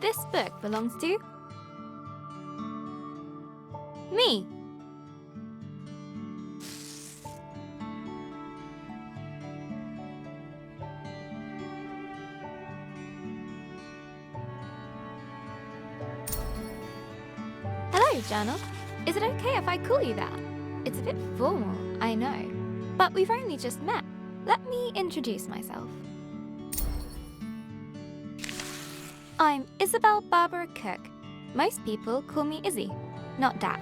this book belongs to me. Hello, journal. Is it okay if I call you that? It's a bit formal, I know, but we've only just met. Let me introduce myself. I'm Isabel Barbara Cook. Most people call me Izzy, not Dad.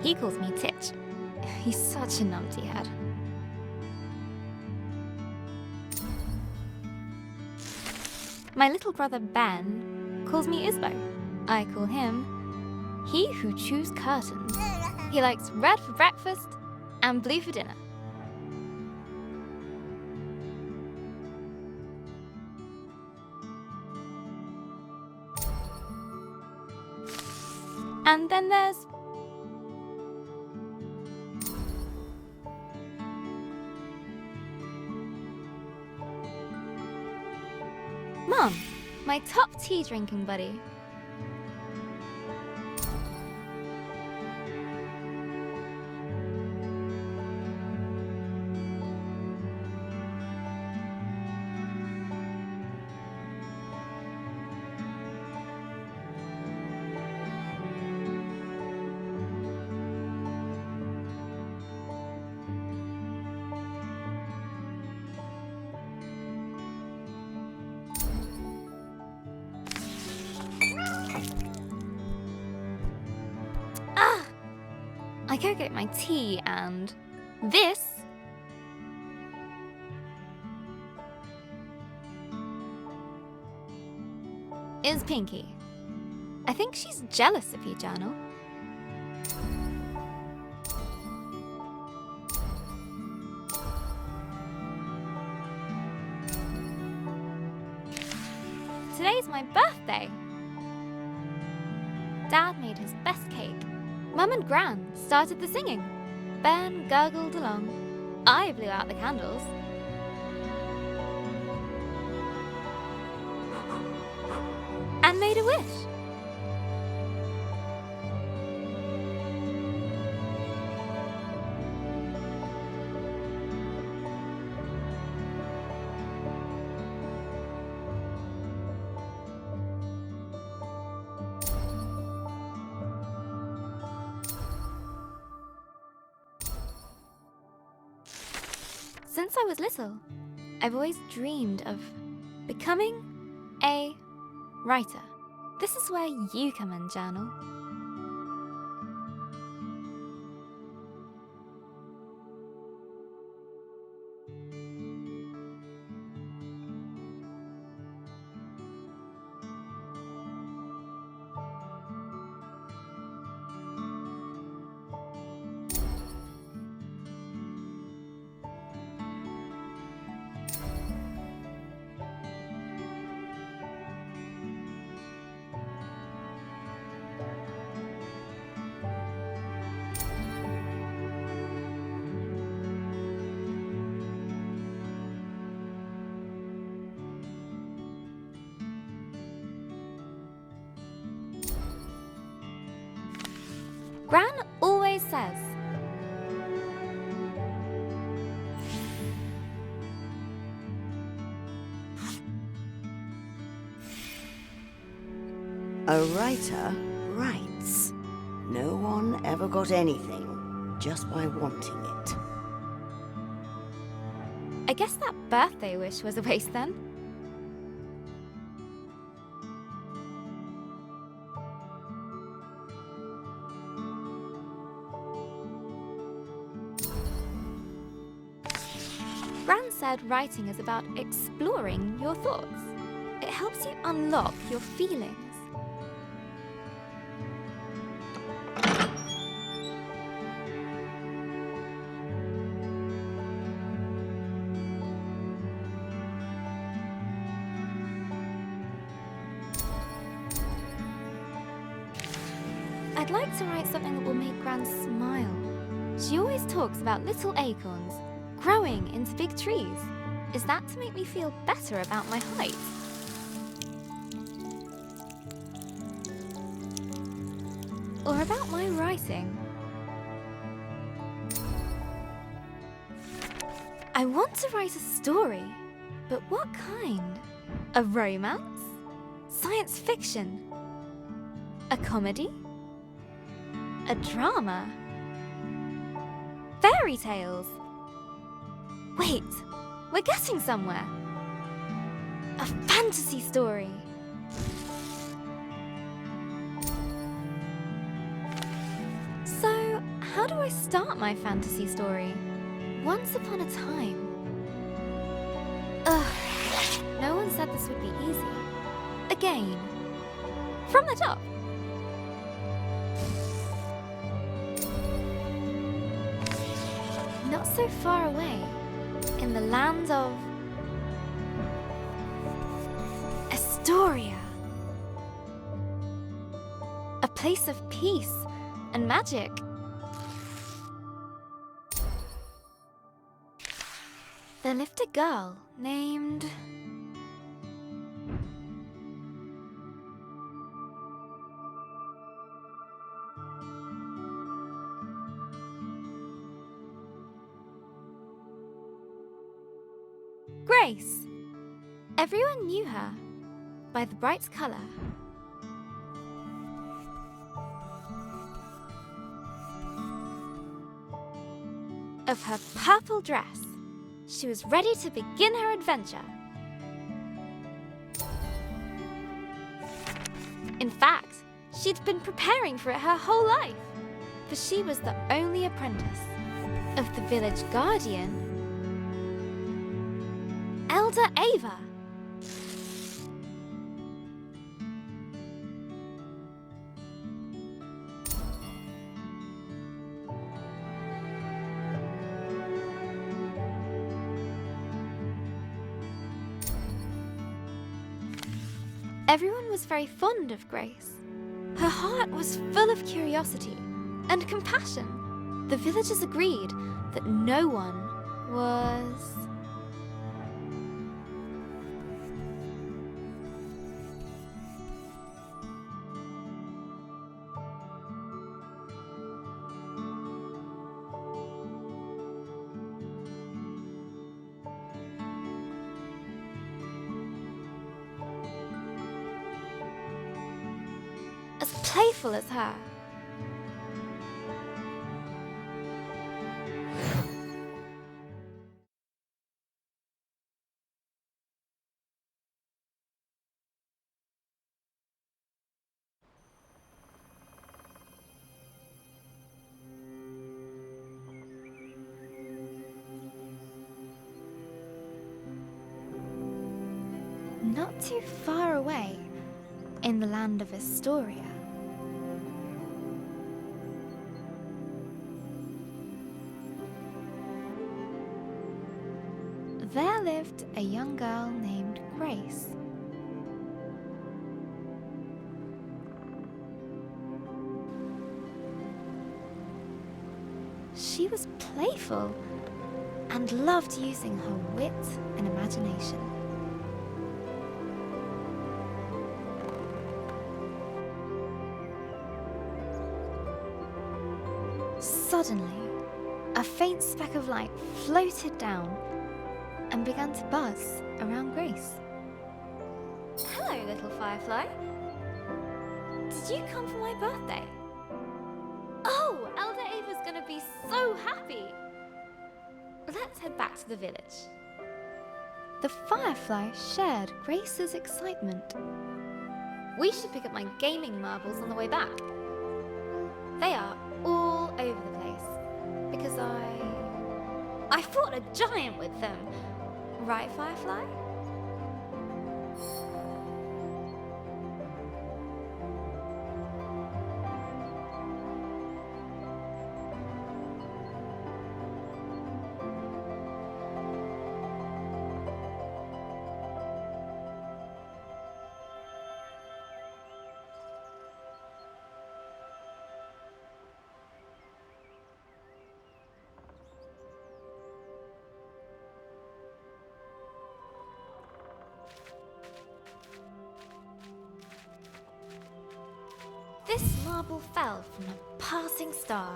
He calls me Titch. He's such a numpty head. My little brother Ben calls me Isbo. I call him He Who Chews Curtains. He likes red for breakfast and blue for dinner. And then there's Mom, my top tea drinking buddy. I go get my tea and this is Pinky. I think she's jealous of you, Journal. Today's my birthday. Dad made his best cake. Mum and Gran started the singing. Ben gurgled along. I blew out the candles. And made a wish. Since I was little, I've always dreamed of becoming a writer. This is where you come in, Journal. Gran always says, a writer writes. No one ever got anything just by wanting it. I guess that birthday wish was a waste then. Gran said writing is about exploring your thoughts. It helps you unlock your feelings. I'd like to write something that will make Gran smile. She always talks about little acorns growing into big trees. Is that to make me feel better about my height? or about my writing? I want to write a story, but what kind? A romance? Science fiction? A comedy? A drama? Fairy tales? Wait, we're getting somewhere. A fantasy story. So, how do I start my fantasy story? Once upon a time. Ugh, no one said this would be easy. Again. From the top. Not so far away, in the land of Estoria. A place of peace and magic. There lived a girl named... Grace. Everyone knew her by the bright color. Of her purple dress. She was ready to begin her adventure. In fact, she'd been preparing for it her whole life, for she was the only apprentice of the village guardian, Elder Ava. Everyone was very fond of Grace. Her heart was full of curiosity and compassion. The villagers agreed that no one was... as playful as her. Not too far away, in the land of Estoria, there lived a young girl named Grace. She was playful and loved using her wit and imagination. Suddenly, a faint speck of light floated down and began to buzz around Grace. Hello, little firefly. Did you come for my birthday? Oh, Elder Ava's gonna be so happy. Let's head back to the village. The firefly shared Grace's excitement. We should pick up my gaming marbles on the way back. They are all over the place because I fought a giant with them. Right, Firefly? This marble fell from a passing star.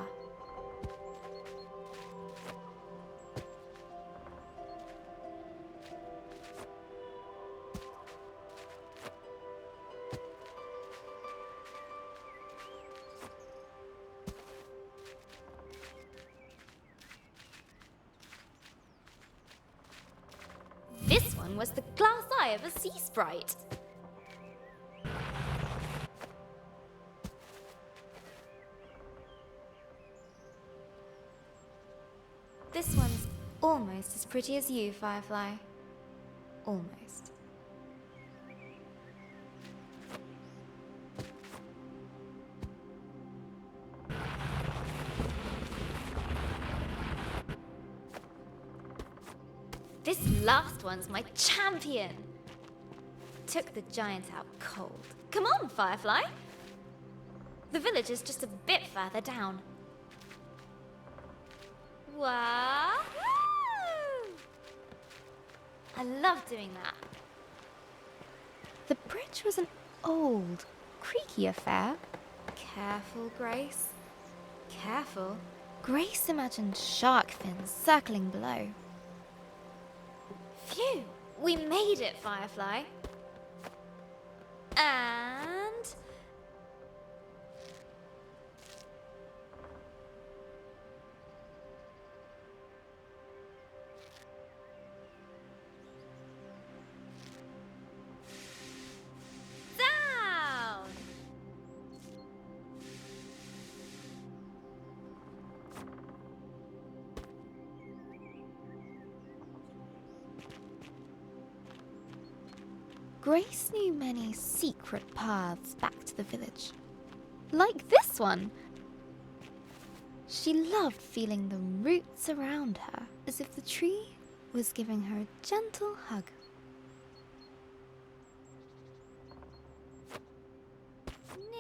This one was the glass eye of a sea sprite. This one's almost as pretty as you, Firefly. Almost. This last one's my champion. Took the giant out cold. Come on, Firefly. The village is just a bit further down. Wow! I love doing that. The bridge was an old, creaky affair. Careful, Grace. Careful. Grace imagined shark fins circling below. Phew! We made it, Firefly. And... down! Grace knew many secret paths back to the village. Like this one! She loved feeling the roots around her, as if the tree was giving her a gentle hug.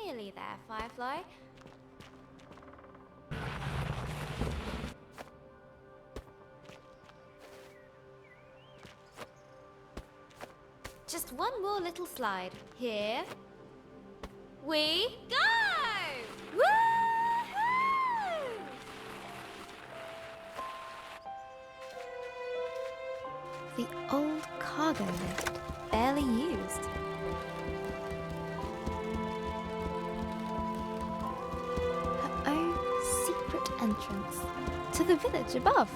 Nearly there, Firefly. Just one more little slide. Here we go! Woohoo! The old cargo lift, barely used. Her own secret entrance to the village above.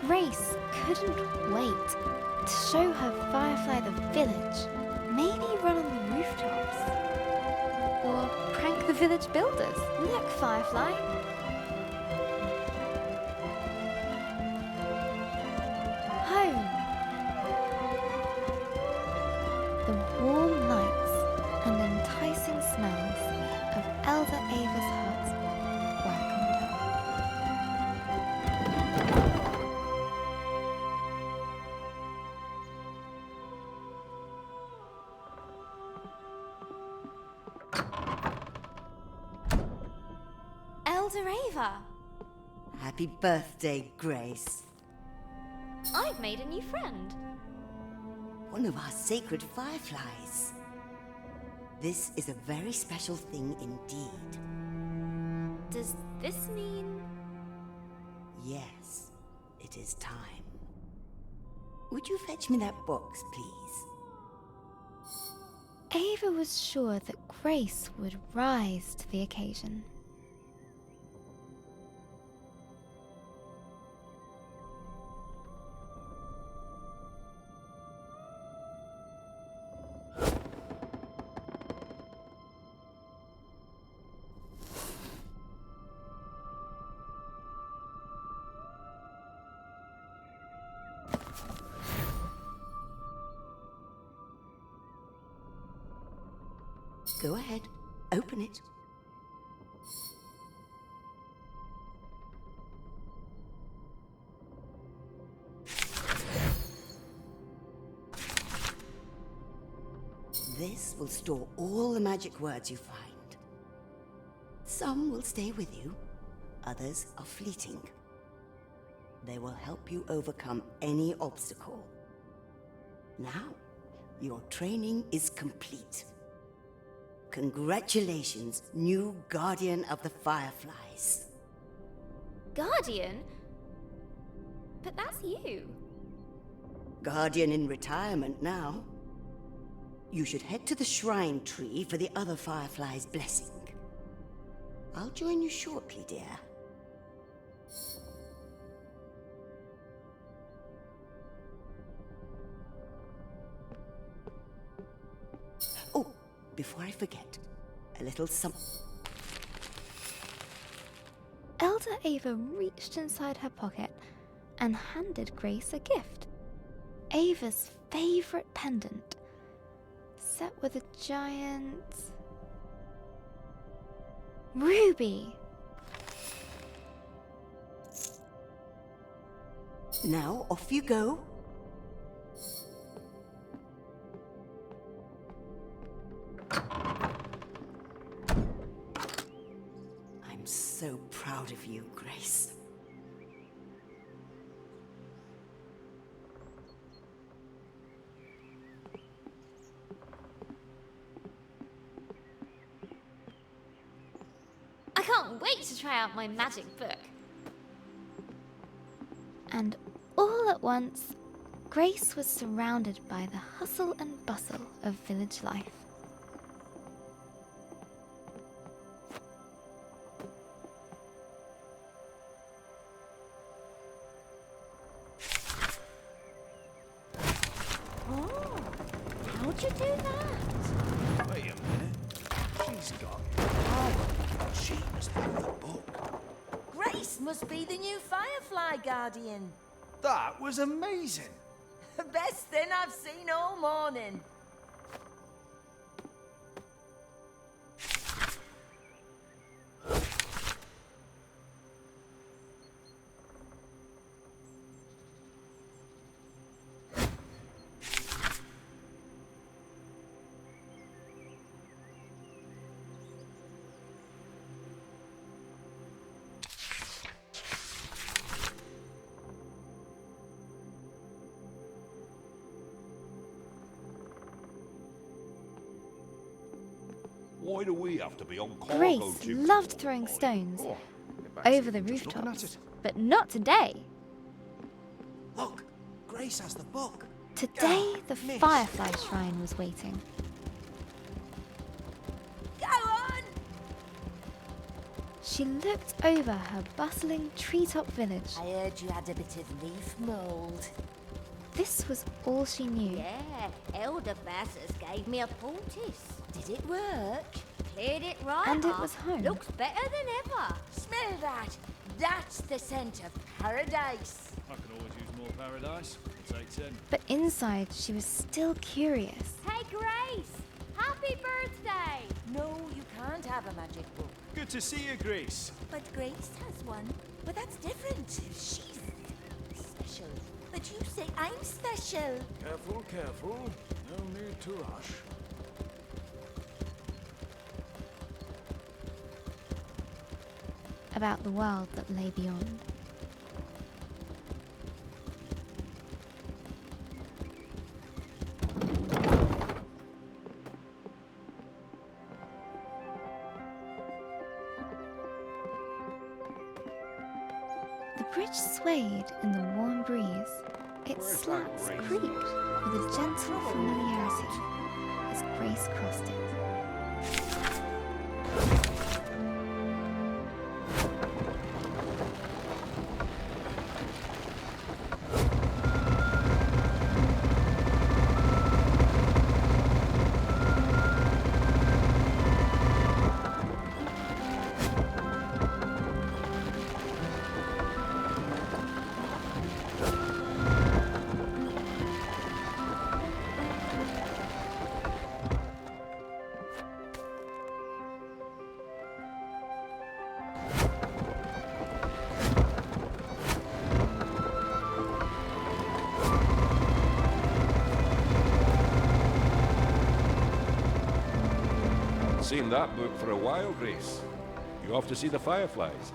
Grace couldn't wait to show her Firefly the village. Maybe run on the rooftops. Or prank the village builders. Look, Firefly. Home. The warm nights and enticing smells of Elder Ava's hut welcomed her. Elder Ava! Happy birthday, Grace. I've made a new friend. One of our sacred fireflies. This is a very special thing indeed. Does this mean... Yes, it is time. Would you fetch me that box, please? Ava was sure that Grace would rise to the occasion. Go ahead, open it. This will store all the magic words you find. Some will stay with you, others are fleeting. They will help you overcome any obstacle. Now, your training is complete. Congratulations, new guardian of the fireflies. Guardian? But that's you. Guardian in retirement now. You should head to the shrine tree for the other fireflies' blessing. I'll join you shortly, dear. Oh, before I forget, a little something. Elder Ava reached inside her pocket and handed Grace a gift. Ava's favorite pendant, set with a giant ruby. Now, off you go. I'm so proud of you, Grace. I can't wait to try out my magic book. And all at once, Grace was surrounded by the hustle and bustle of village life. Oh, how'd you do that? Wait a minute. She's got... Oh, she must be the book. Grace must be the new Firefly Guardian. That was amazing. The best thing I've seen all morning. Why do we have to be on cargo Grace duty loved all throwing night? stones Oh, get back to over the you, just looking at rooftops, it. but not today. Look, Grace has the book. Today, the miss. Firefly Shrine was waiting. Go on! She looked over her bustling treetop village. I heard you had a bit of leaf mould. This was all she knew. Yeah, Elder Bassus gave me a poultice. Did it work? Cleared it right And it up. was home. Looks better than ever. Smell that! That's the scent of paradise. I can always use more paradise. I'll take 10. But inside, she was still curious. Hey, Grace! Happy birthday! No, you can't have a magic book. Good to see you, Grace. But Grace has one. But that's different. She's special. But you say I'm special. Careful, careful. No need to rush. About the world that lay beyond. The bridge swayed in the warm breeze. Its Where's that slats Grace? creaked with a gentle familiarity as Grace crossed it. Seen that book for a while, Grace. You off to see the fireflies?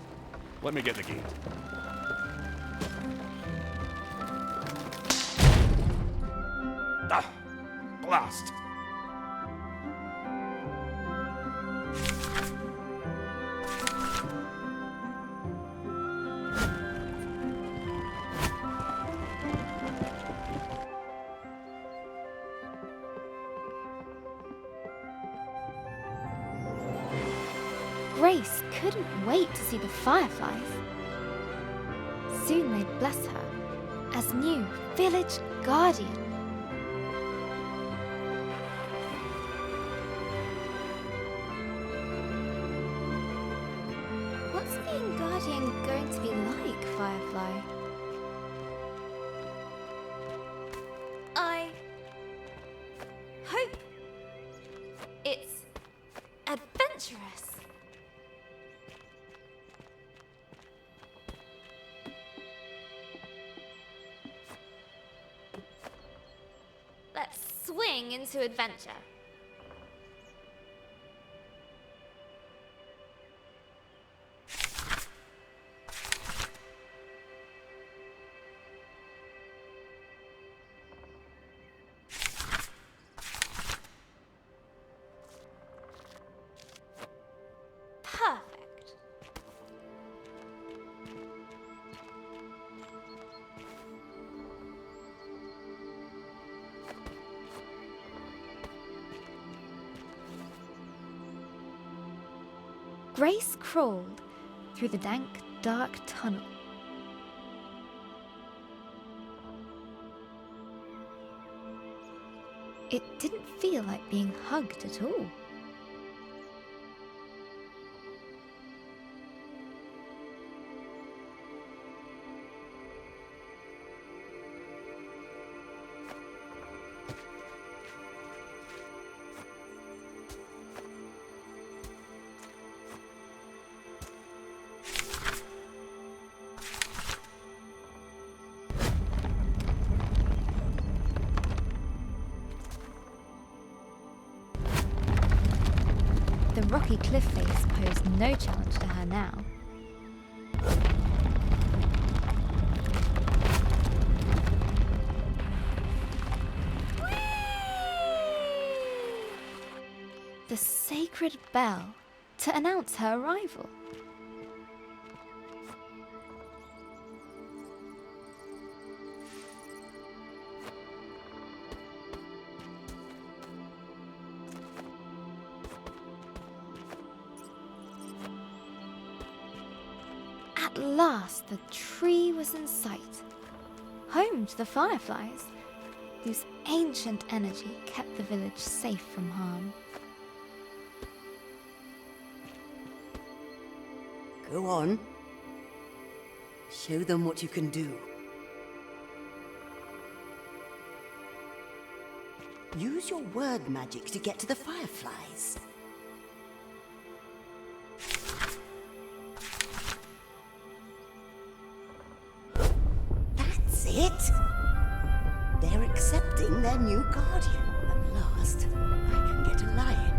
Let me get the gate. Ah! Blast! Grace couldn't wait to see the fireflies. Soon they'd bless her as new village guardian. What's being guardian going to be like, Firefly? I hope it's adventurous. Let's swing into adventure. Perfect. Grace crawled through the dank, dark tunnel. It didn't feel like being hugged at all. The rocky cliff face posed no challenge to her now. The sacred bell to announce her arrival. At last, the tree was in sight, home to the fireflies, whose ancient energy kept the village safe from harm. Go on. Show them what you can do. Use your word magic to get to the fireflies. That's it! They're accepting their new guardian. At last, I can get a lion.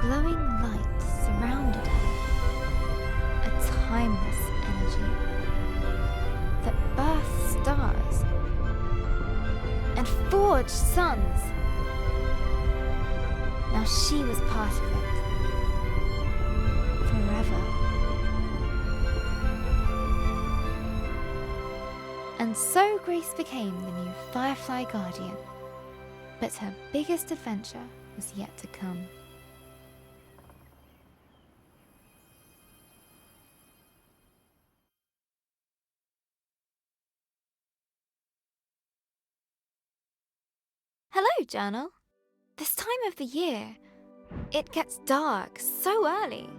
Glowing light surrounded her, a timeless energy that birthed stars and forged suns. Now she was part of it, forever. And so Grace became the new Firefly Guardian. But her biggest adventure was yet to come. Hello, Journal. This time of the year, it gets dark so early.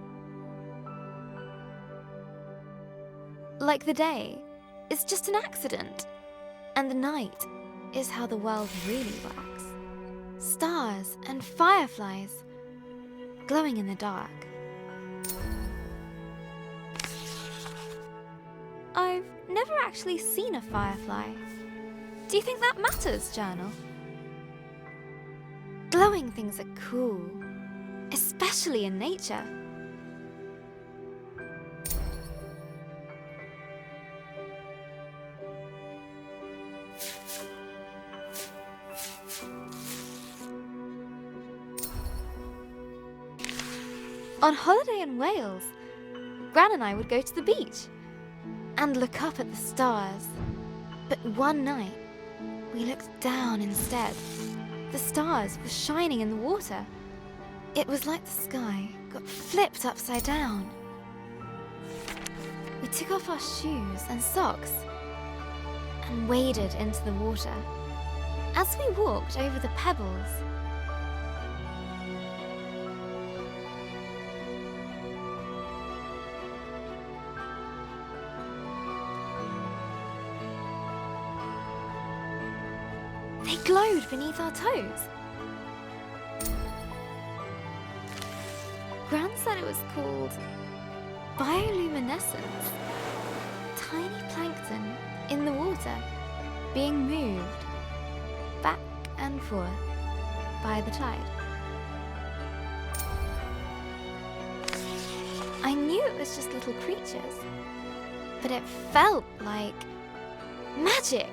Like the day is just an accident, and the night is how the world really works. Stars and fireflies glowing in the dark. I've never actually seen a firefly. Do you think that matters, Journal? Glowing things are cool, especially in nature. On holiday in Wales, Gran and I would go to the beach and look up at the stars. But one night, we looked down instead. The stars were shining in the water. It was like the sky got flipped upside down. We took off our shoes and socks and waded into the water. As we walked over the pebbles, they glowed beneath our toes. Gran said it was called bioluminescence. Tiny plankton in the water being moved back and forth by the tide. I knew it was just little creatures, but it felt like magic.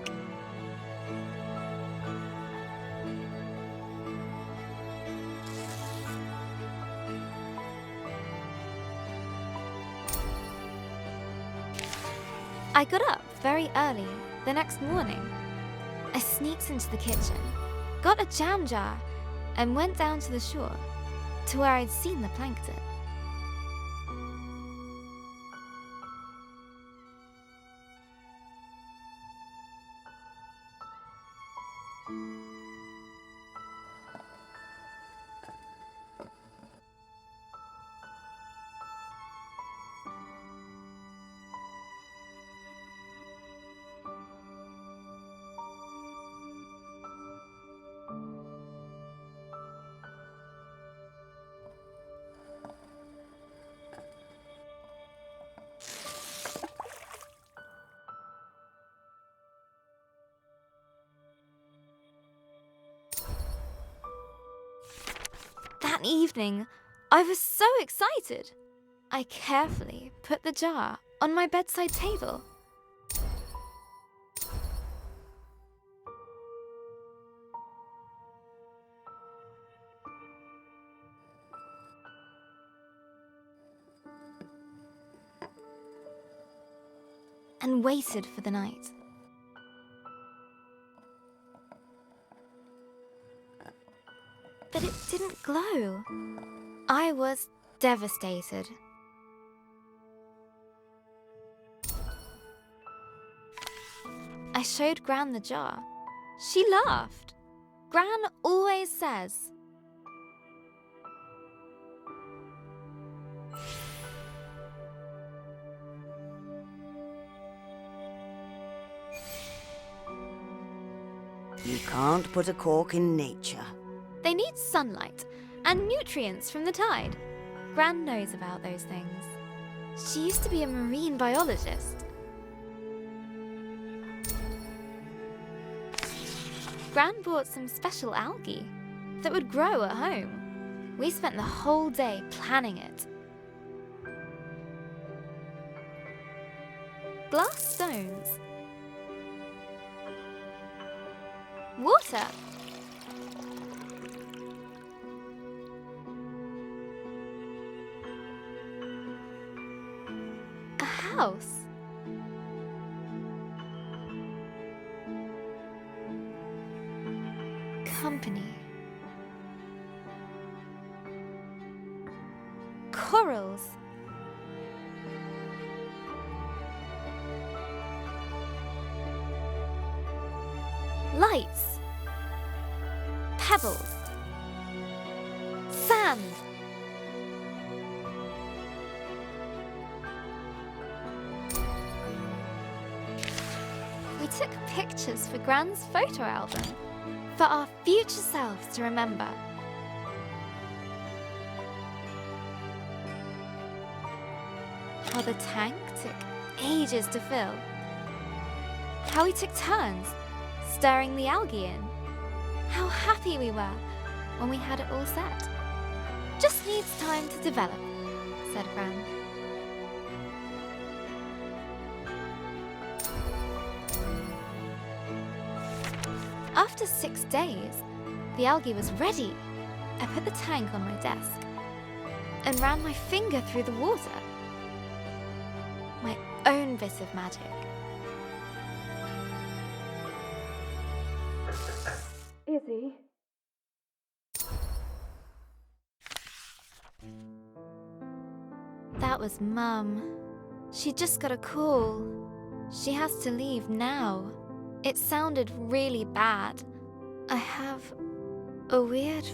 I got up very early the next morning. I sneaked into the kitchen, got a jam jar, and went down to the shore to where I'd seen the plankton. That evening, I was so excited. I carefully put the jar on my bedside table. And waited for the night. But it didn't glow. I was devastated. I showed Gran the jar. She laughed. Gran always says, You can't put a cork in nature. they need sunlight and nutrients from the tide. Gran knows about those things. She used to be a marine biologist. Gran bought some special algae that would grow at home. We spent the whole day planning it. Glass stones. Water. A house. Company. Corals. Lights. Pebbles. Sand. We took pictures for Gran's photo album for our future selves to remember. How the tank took ages to fill. How we took turns stirring the algae in. How happy we were when we had it all set. Just needs time to develop, said Gran. After 6 days, the algae was ready. I put the tank on my desk and ran my finger through the water. My own bit of magic. Izzy. that was Mum. She just got a call. She has to leave now. It sounded really bad. I have a weird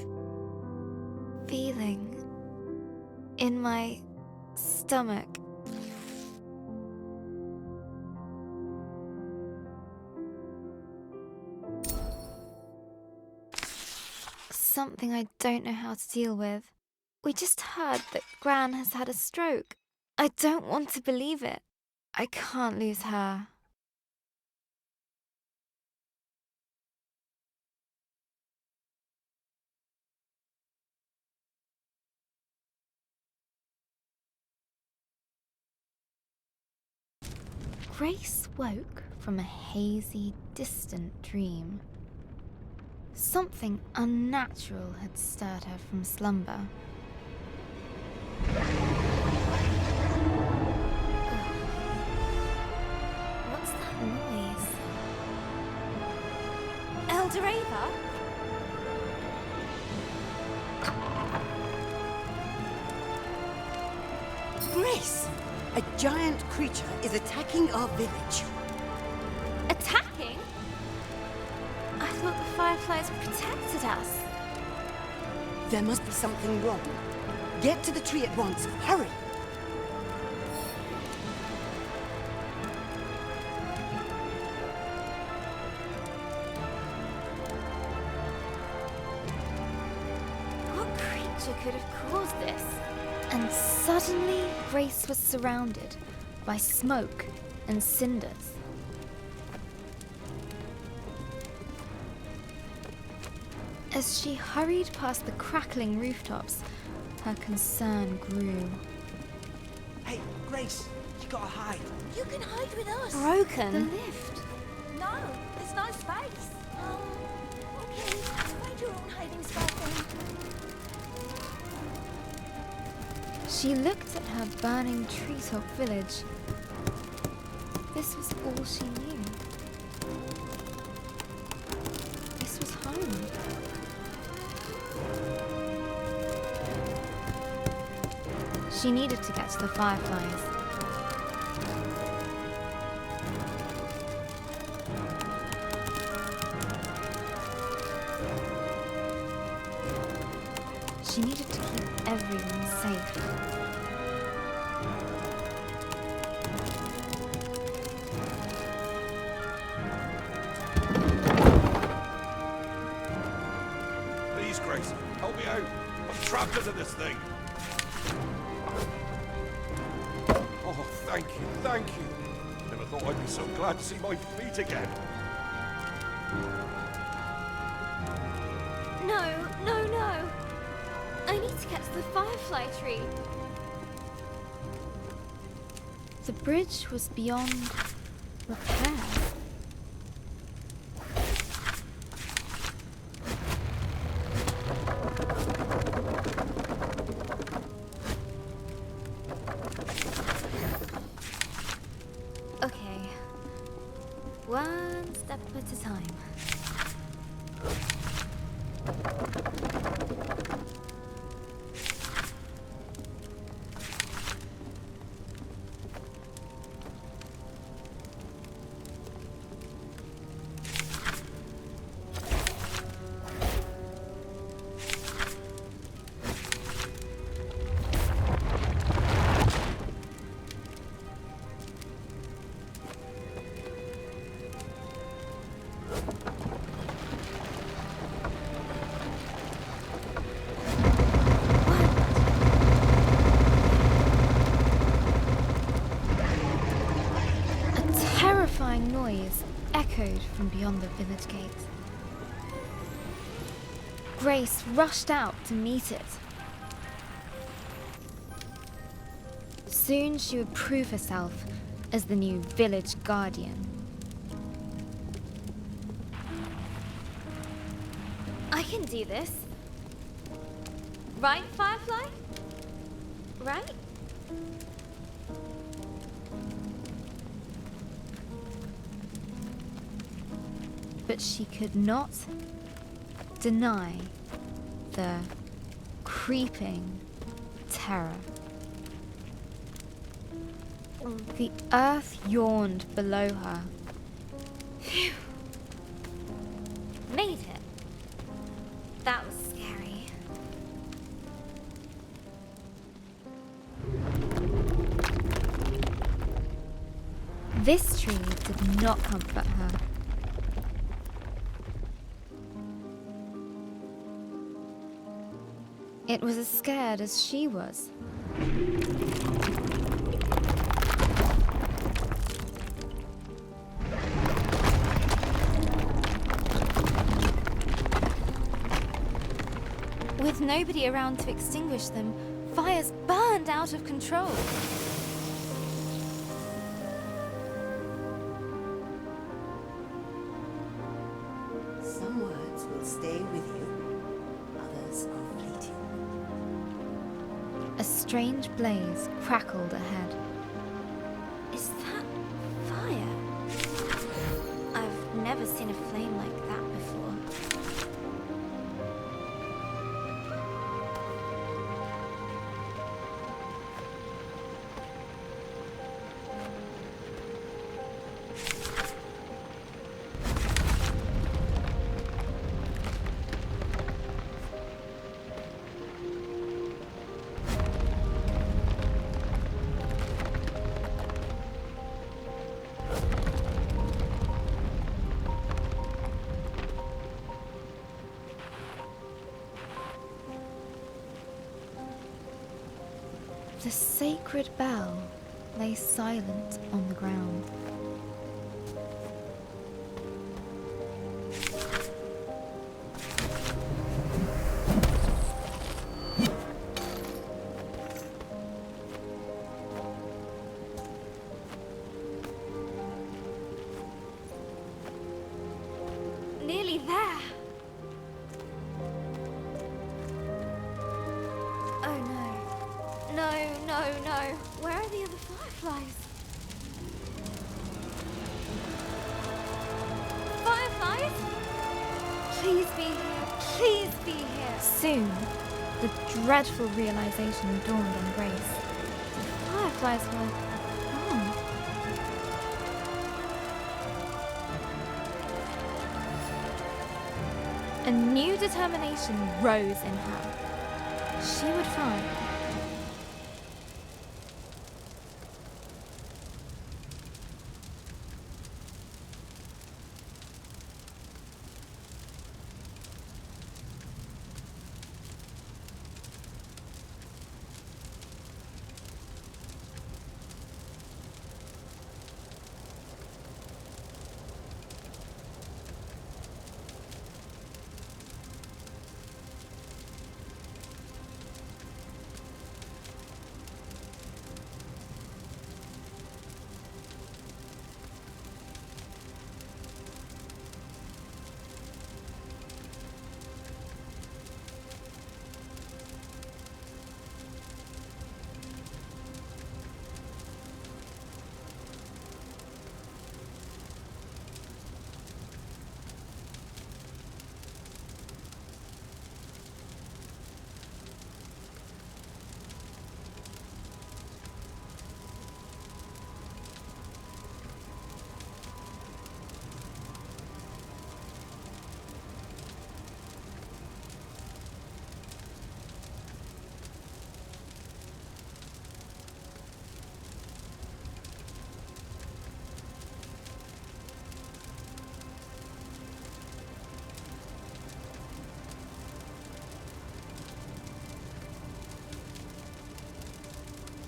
feeling in my stomach. Something I don't know how to deal with. We just heard that Gran has had a stroke. I don't want to believe it. I can't lose her. Grace woke from a hazy, distant dream. Something unnatural had stirred her from slumber. What's that noise? Eldoreva? Grace! A giant creature is attacking our village. Attacking? I thought the fireflies protected us. There must be something wrong. Get to the tree at once. Hurry! What creature could have caused this? And suddenly, Grace was surrounded by smoke and cinders. As she hurried past the crackling rooftops, her concern grew. Hey, Grace, you gotta hide. You can hide with us. Broken? The lift. No, there's no space. Okay, find your own hiding spot then. She looked at her burning treetop village. This was all she knew. This was home. She needed to get to the fireflies. She needed to keep everyone safe. Please, Grace, help me out. I'm trapped into this thing. Oh, thank you, thank you. Never thought I'd be so glad to see my feet again. No, no, no. I need to get to the firefly tree. The bridge was beyond repair. Okay, one step at a time. Noise echoed from beyond the village gate. Grace rushed out to meet it. Soon she would prove herself as the new village guardian. I can do this. Right, Firefly? Right? But she could not deny the creeping terror. The earth yawned below her. Phew. Made it. That was scary. This tree did not comfort her. It was as scared as she was. With nobody around to extinguish them, fires burned out of control. Some words will stay with you, others are fleeting. A strange blaze crackled ahead. Is that fire? I've never seen a flame like that before. The sacred bell lay silent on the ground. Nearly there. Oh no. No, no, no. Where are the other fireflies? Fireflies? Please be here. Please be here. Soon, the dreadful realization dawned on Grace. The fireflies were gone. A new determination rose in her. She would find.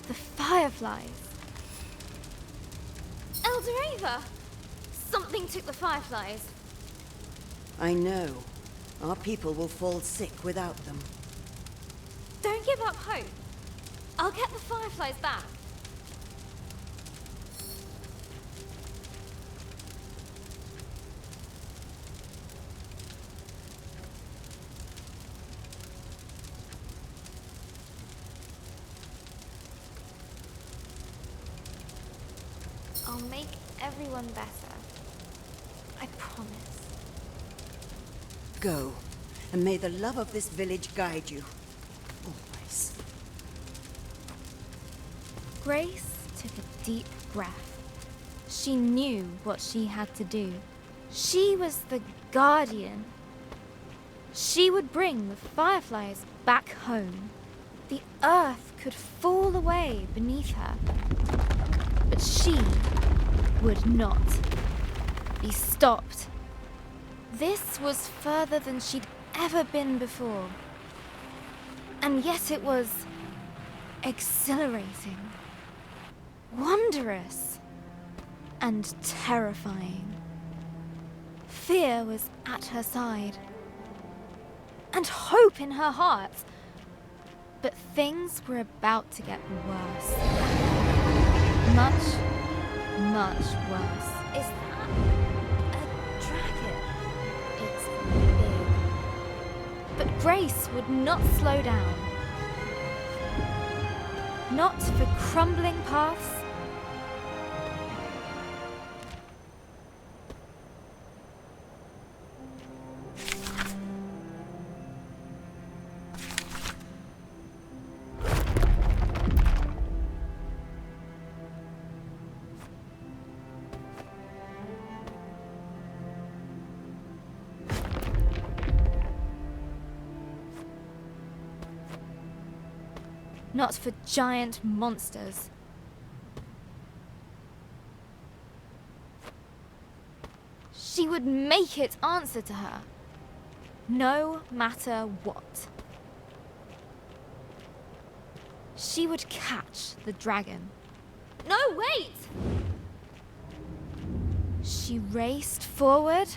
The fireflies. Eldoreva! Something took the fireflies. I know. Our people will fall sick without them. Don't give up hope. I'll get the fireflies back. I'll make everyone better. I promise. Go, and may the love of this village guide you. Always. Grace took a deep breath. She knew what she had to do. She was the guardian. She would bring the fireflies back home. The earth could fall away beneath her, but she would not be stopped. This was further than she'd ever been before, and yet it was exhilarating, wondrous, and terrifying. Fear was at her side, and hope in her heart. But things were about to get worse. Much, much worse. Is that a dragon? It's big. But Grace would not slow down. Not for crumbling paths. Not for giant monsters. She would make it answer to her, no matter what. She would catch the dragon. No, wait! She raced forward.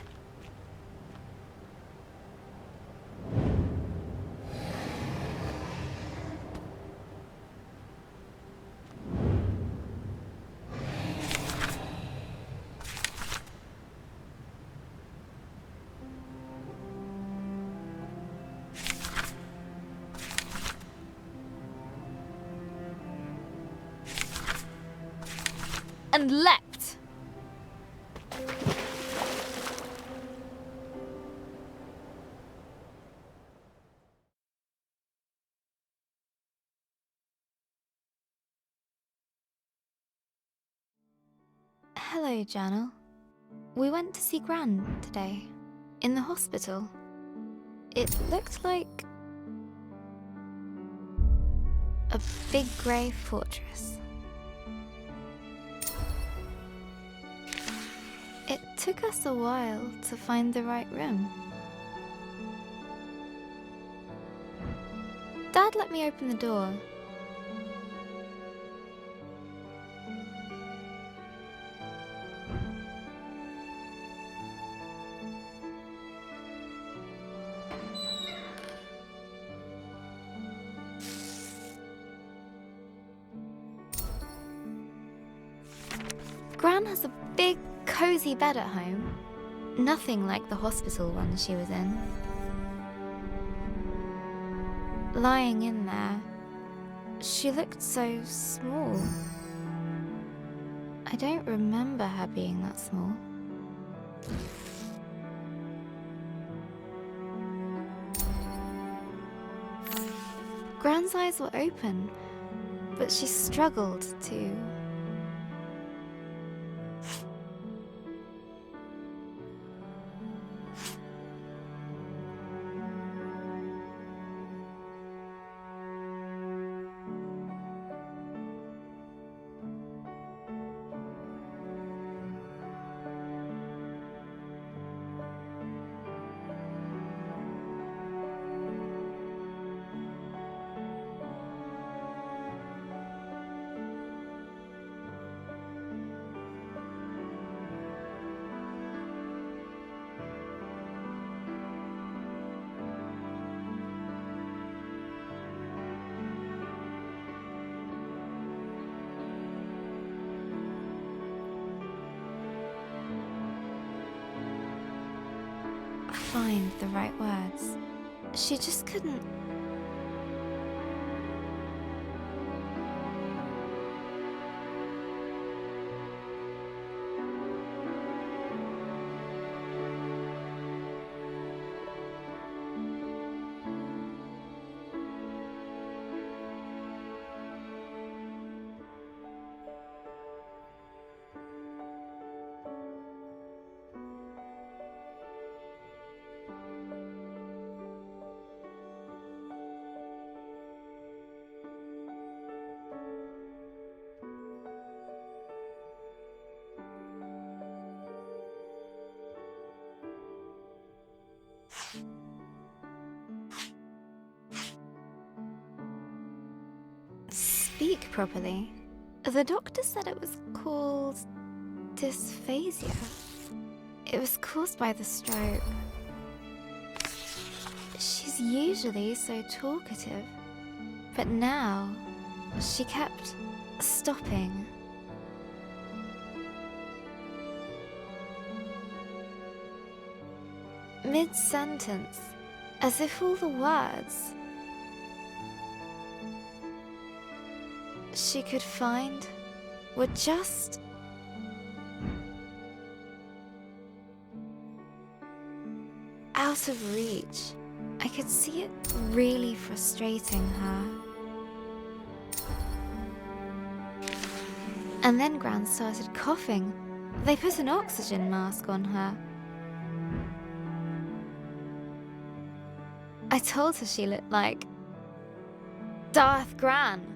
And leapt. Hello, Journal. We went to see Gran today, in the hospital. It looked like a big grey fortress. It took us a while to find the right room. Dad let me open the door. Gran has a big, cozy bed at home. Nothing like the hospital one she was in. Lying in there, she looked so small. I don't remember her being that small. Gran's eyes were open, but she struggled to... find the right words. She just couldn't... speak properly. The doctor said it was called dysphasia. It was caused by the stroke. She's usually so talkative, but now she kept stopping. Mid-sentence, as if all the words she could find were just out of reach. I could see it really frustrating her. And then Gran started coughing. They put an oxygen mask on her. I told her she looked like Darth Gran.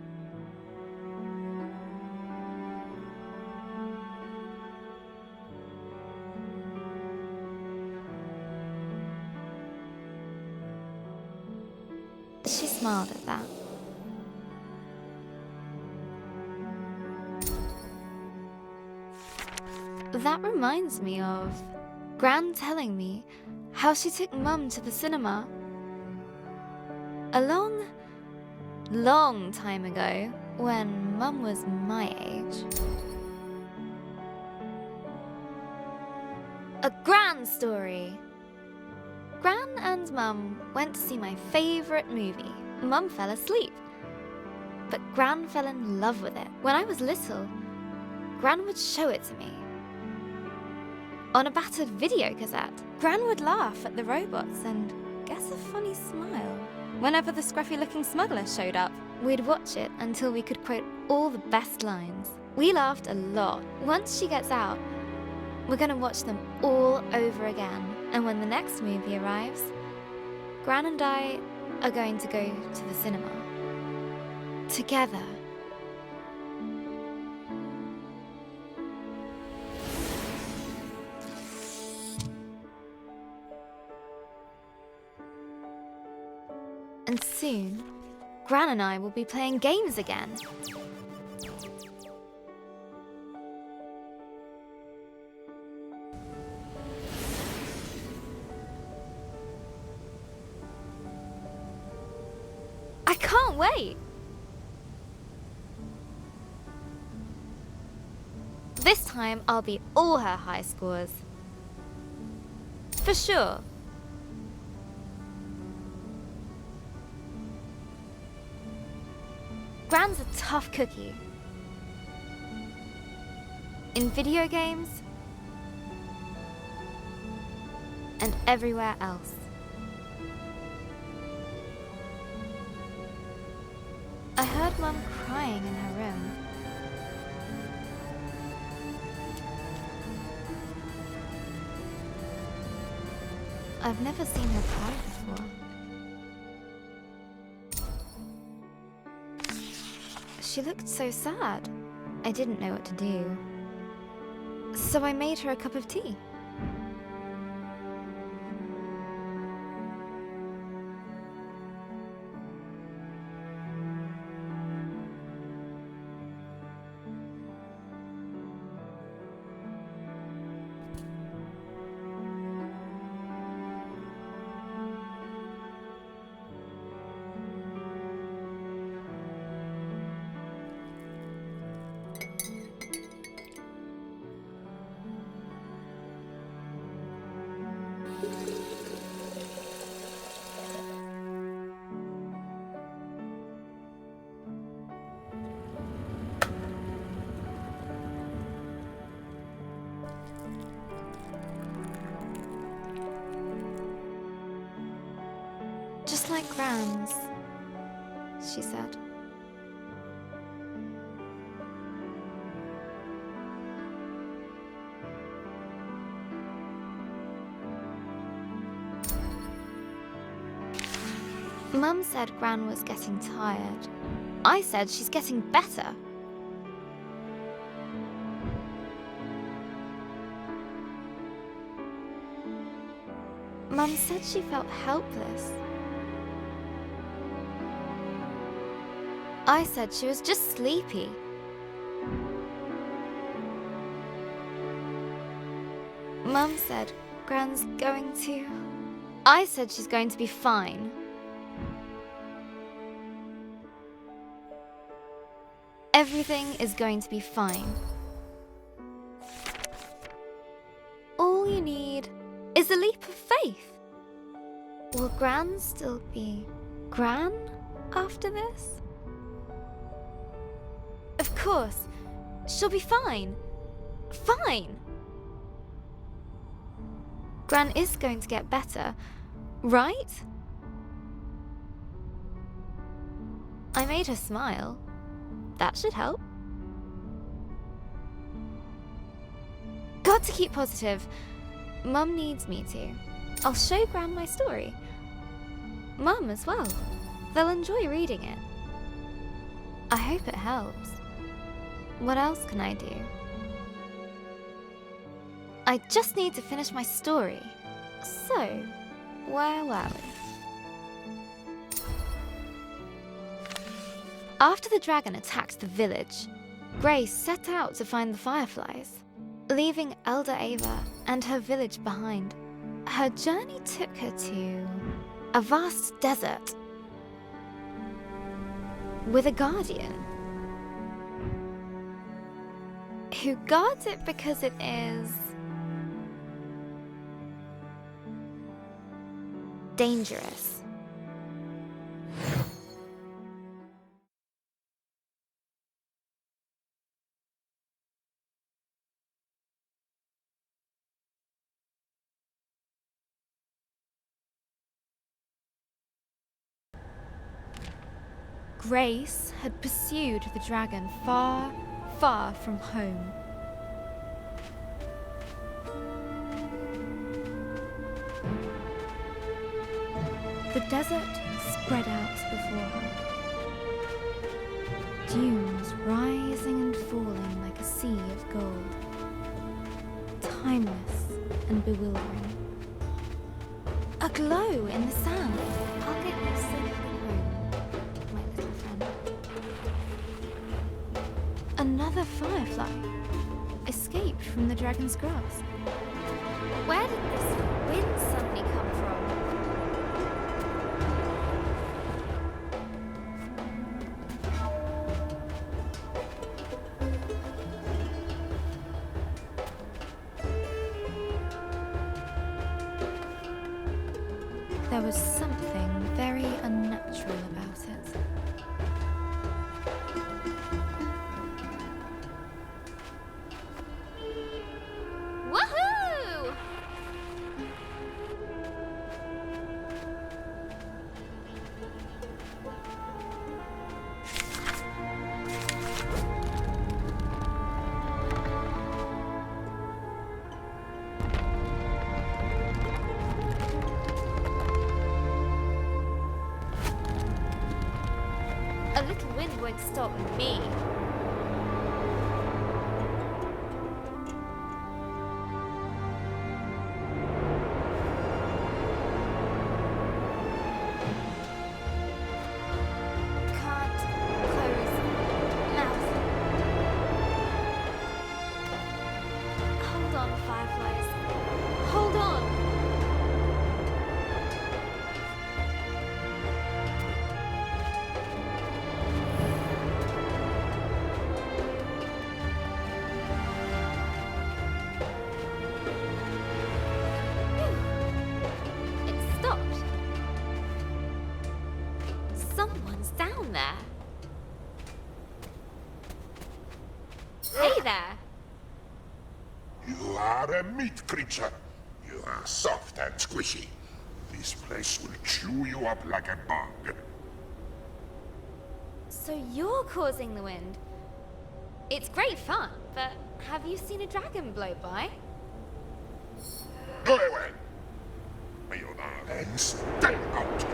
She smiled at that. That reminds me of Gran telling me how she took Mum to the cinema a long time ago when Mum was my age. A Gran story! Gran and Mum went to see my favourite movie. Mum fell asleep, but Gran fell in love with it. When I was little, Gran would show it to me on a battered video cassette. Gran would laugh at the robots and guess a funny smile whenever the scruffy-looking smuggler showed up. We'd watch it until we could quote all the best lines. We laughed a lot. Once she gets out, we're gonna watch them all over again. And when the next movie arrives, Gran and I are going to go to the cinema. Together. And soon, Gran and I will be playing games again. I can't wait! This time, I'll beat all her high scores. For sure. Gran's a tough cookie. In video games and everywhere else. I heard Mum crying in her room. I've never seen her cry before. She looked so sad. I didn't know what to do. So I made her a cup of tea. Just like Gran's, she said. Mum said Gran was getting tired. I said she's getting better. Mum said she felt helpless. I said she was just sleepy. Mum said Gran's going to... I said she's going to be fine. Everything is going to be fine. All you need is a leap of faith. Will Gran still be Gran after this? Of course, she'll be fine. Fine! Gran is going to get better, right? I made her smile. That should help. Got to keep positive. Mum needs me to. I'll show Gran my story. Mum as well. They'll enjoy reading it. I hope it helps. What else can I do? I just need to finish my story. So, where were we? After the dragon attacked the village, Grace set out to find the fireflies, leaving Elder Ava and her village behind. Her journey took her to a vast desert with a guardian who guards it because it is dangerous. Grace had pursued the dragon far, far from home. The desert spread out before her. Dunes rising and falling like a sea of gold. Timeless and bewildering. A glow in the sand. I'll get you safely home, my little friend. Another firefly escaped from the dragon's grasp. Where did this wind suddenly come from? There was something very unnatural about it. Woohoo! A little wind won't stop me. Can't close mouth. Hold on, fireflies. Hold on. Someone's down there. Hey there. You are a meat creature. You are soft and squishy. This place will chew you up like a bug. So you're causing the wind. It's great fun, but have you seen a dragon blow by? Go away! And stay out!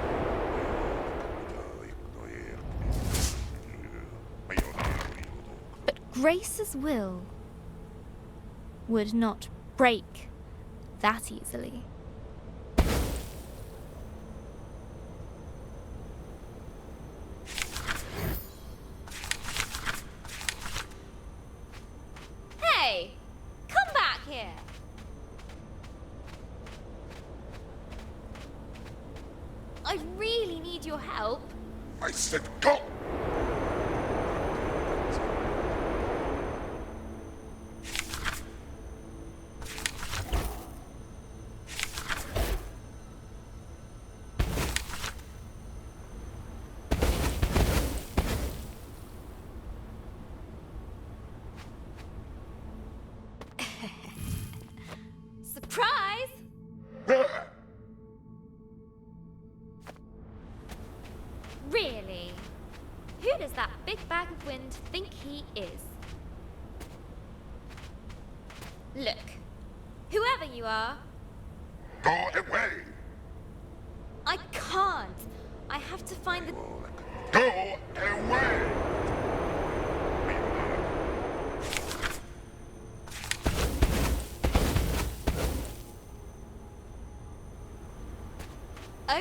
But Grace's will would not break that easily. I really need your help. I said go! Surprise! Really? Who does that big bag of wind think he is? Look, whoever you are, Go away! I can't. I have to find the... Go away!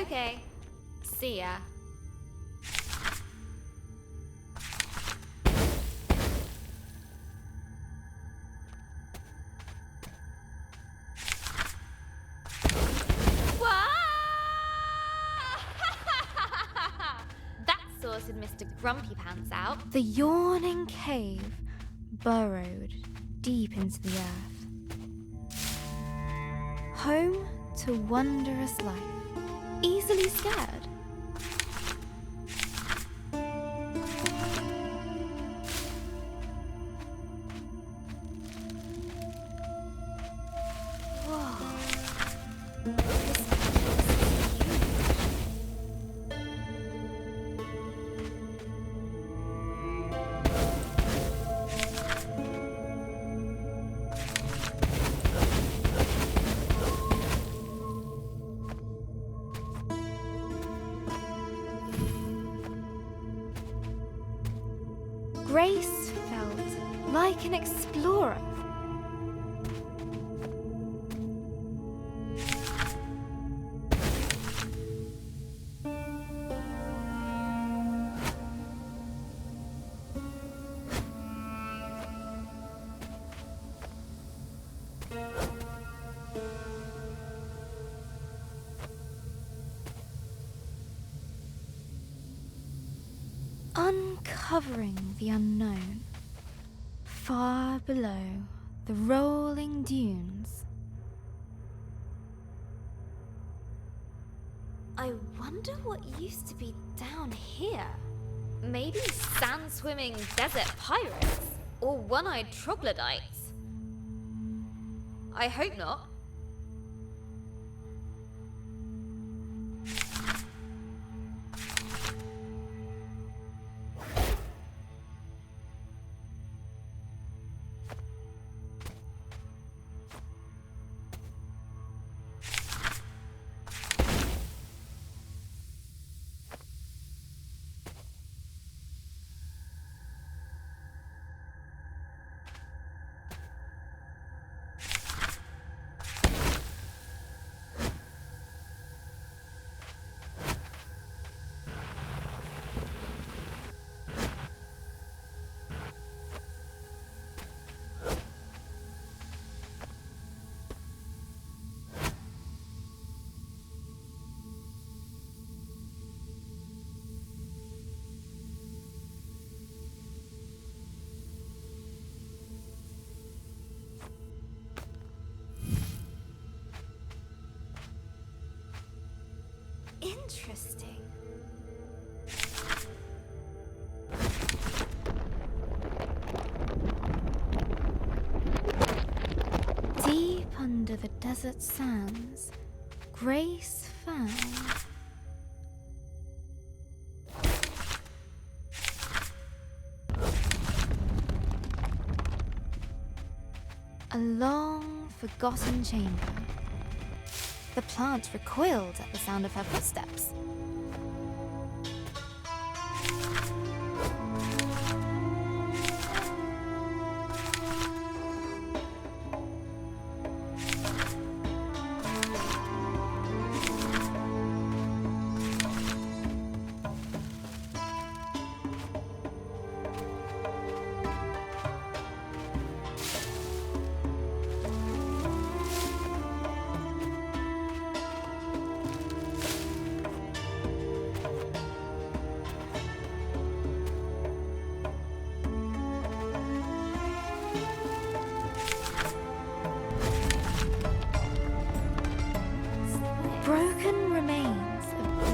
Okay. See ya. That sorted Mr. Grumpy Pants out. The yawning cave burrowed deep into the earth. Home to wondrous life. Easily scared. Grace felt like an explorer. Uncovering the unknown, far below the rolling dunes. I wonder what used to be down here. Maybe sand-swimming desert pirates? Or one-eyed troglodytes? I hope not. Interesting. Deep under the desert sands, Grace found a long forgotten chamber. The plant recoiled at the sound of her footsteps.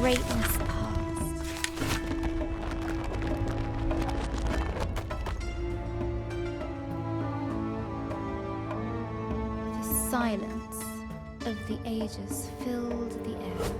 greatness past. The silence of the ages filled the air.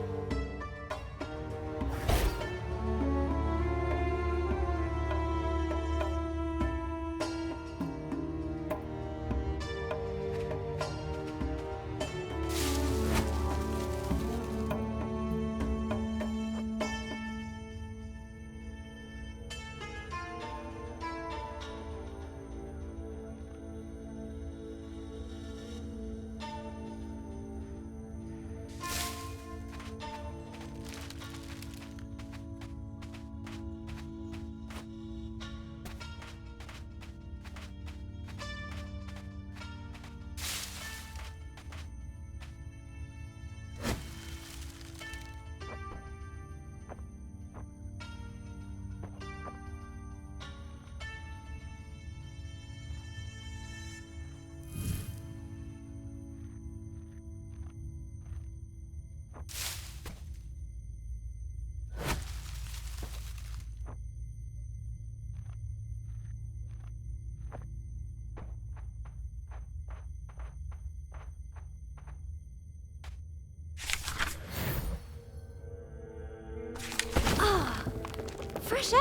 Fresh air!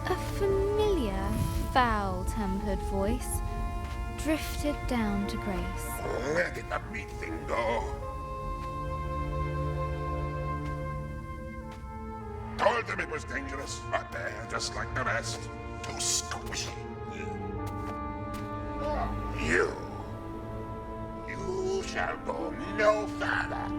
A familiar, foul-tempered voice drifted down to Grace. Where did the meat thing go? Told them it was dangerous, but they're just like the rest. Too squishy. You shall go no further.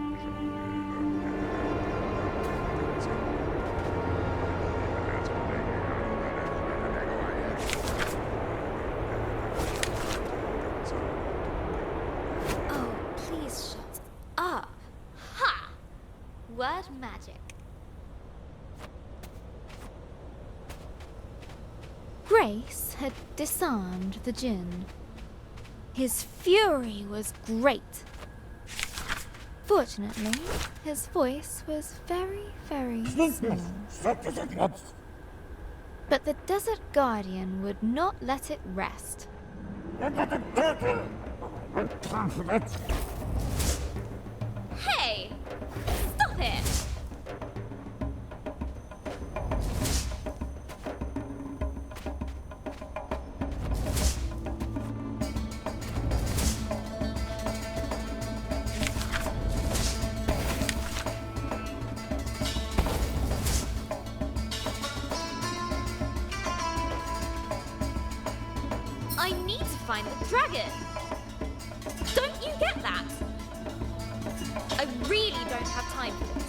Oh, please shut up. Ha! Word magic. Grace had disarmed the djinn. His fury was great. Fortunately, his voice was very, very small. But the Desert Guardian would not let it rest. Hey! Stop it! I need to find the dragon! Don't you get that? I really don't have time for this.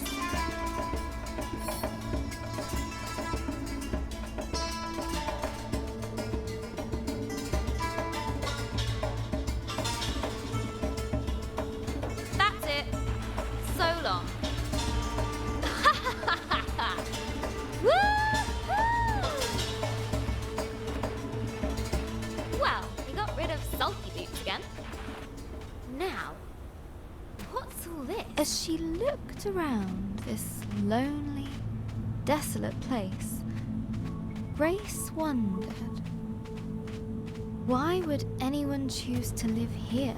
That's it. So long. Woo-hoo! Well, we got rid of sulky boots again. Now, what's all this? As she looked around this lonely, desolate place, Grace wondered, why would anyone choose to live here?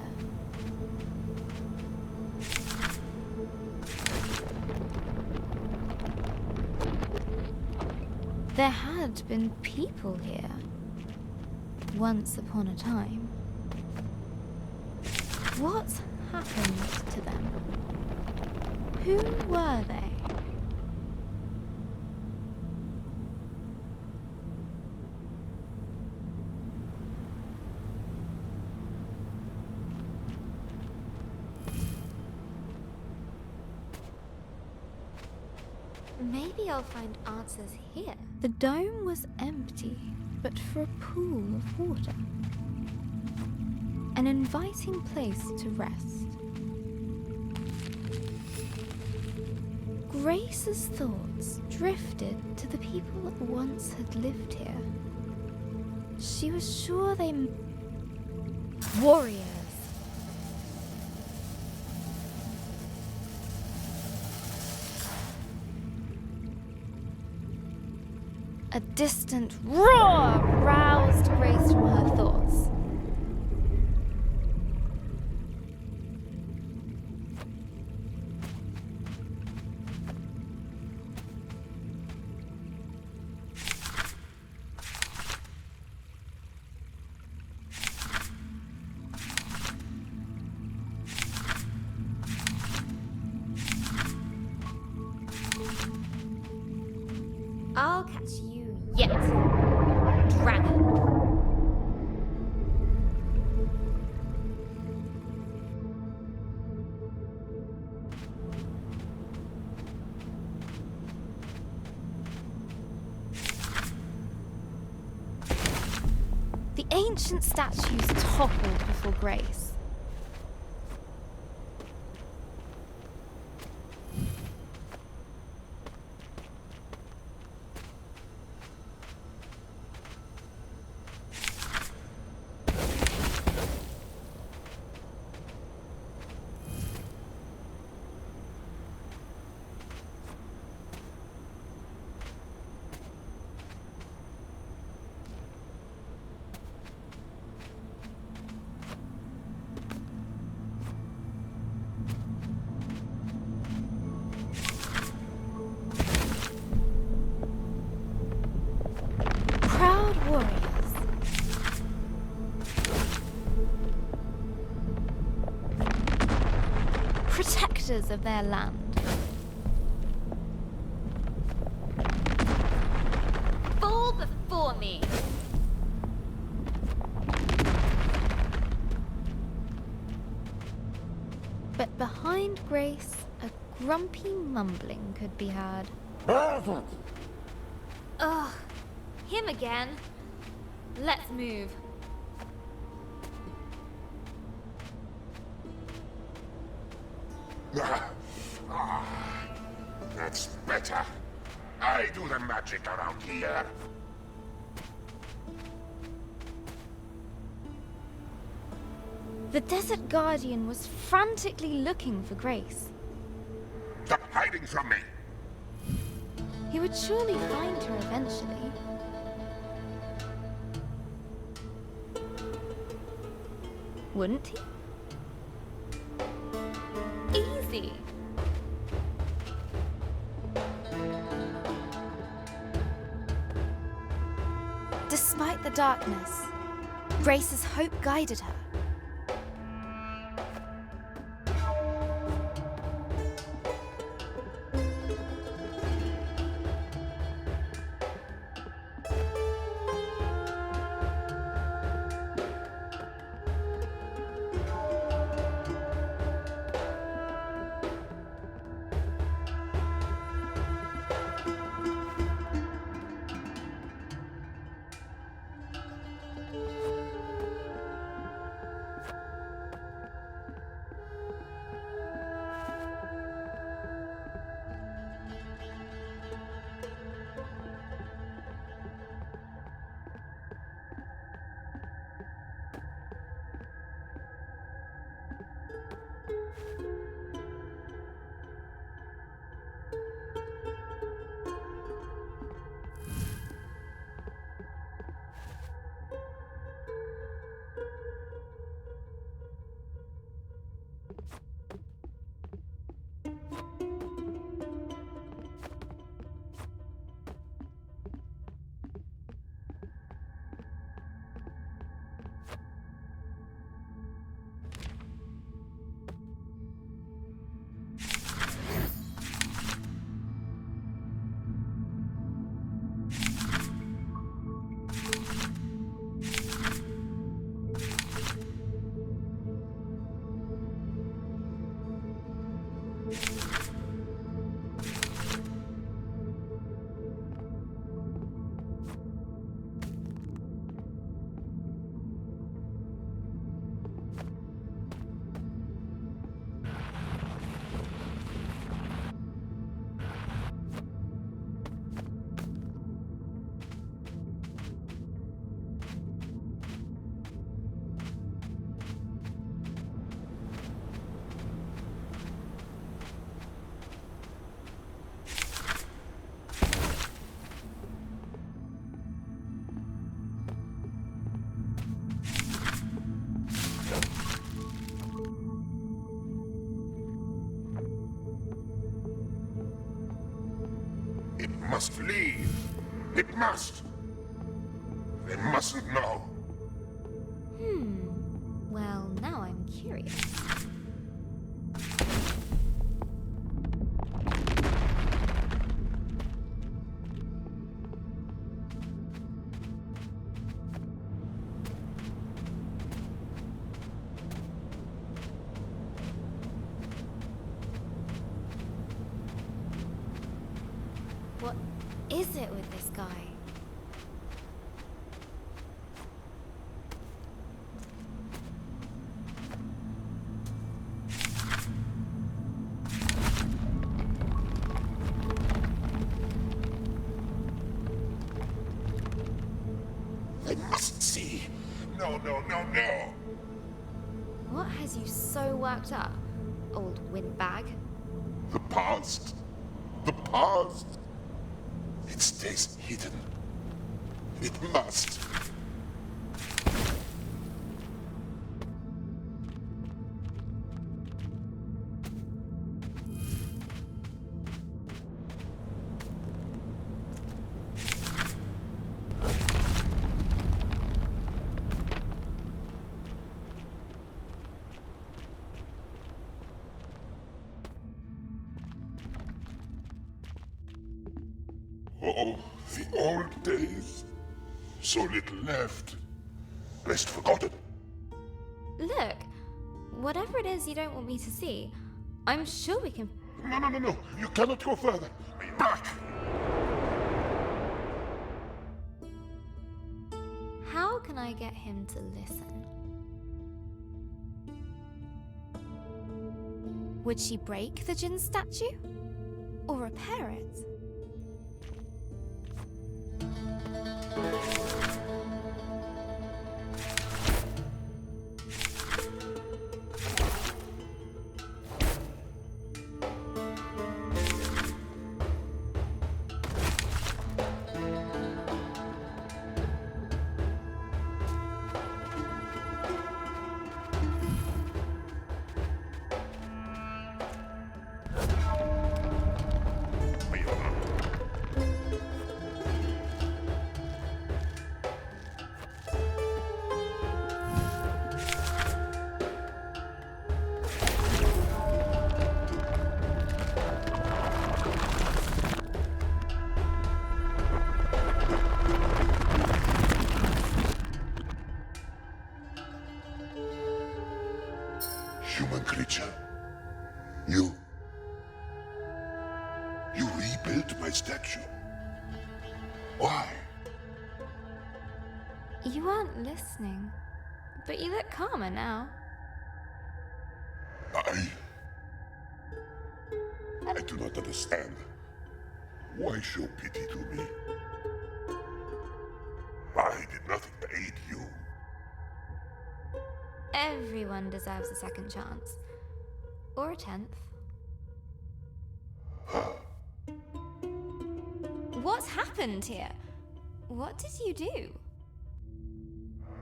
There had been people here, once upon a time. What happened to them? Who were they? Maybe I'll find answers here. The dome was empty, but for a pool of water. An inviting place to rest. Grace's thoughts drifted to the people that once had lived here. She was sure they... Warriors! A distant roar roused Grace from her thoughts. I'll catch you yet, dragon. The ancient statues toppled before Grace. Warriors. Protectors of their land. Fall before me. But behind Grace, a grumpy mumbling could be heard. Ugh, him again. Let's move. That's better. I do the magic around here. The Desert Guardian was frantically looking for Grace. Stop hiding from me. He would surely find her eventually. Wouldn't he? Easy. Despite the darkness, Grace's hope guided her. It must leave. It must. They mustn't know. Well, now I'm curious. What is it with this guy? They must see. No, no, no, no. What has you so worked up, old windbag? The past. The past. It stays hidden. It must. Oh, the old days. So little left. Best forgotten. Look, whatever it is you don't want me to see, I'm sure we can... No, no, no, no. You cannot go further. Back! How can I get him to listen? Would she break the Jinn statue? Or repair it? Human creature. You rebuilt my statue. Why? You weren't listening, but you look calmer now. I do not understand. Why show pity to me? I did nothing to aid you. Everyone deserves a second chance. Or a 10th. What's happened here? What did you do?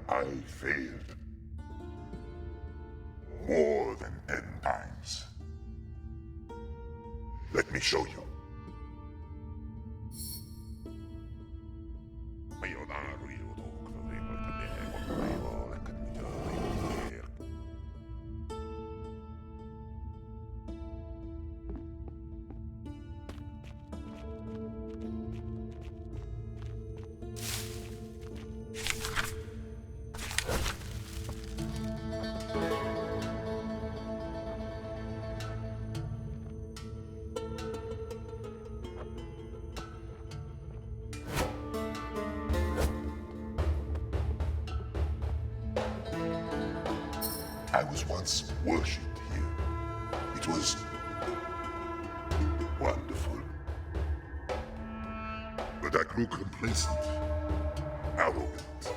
I failed. More than 10 times. Let me show you. I was once worshipped here. It was wonderful. But I grew complacent, arrogant.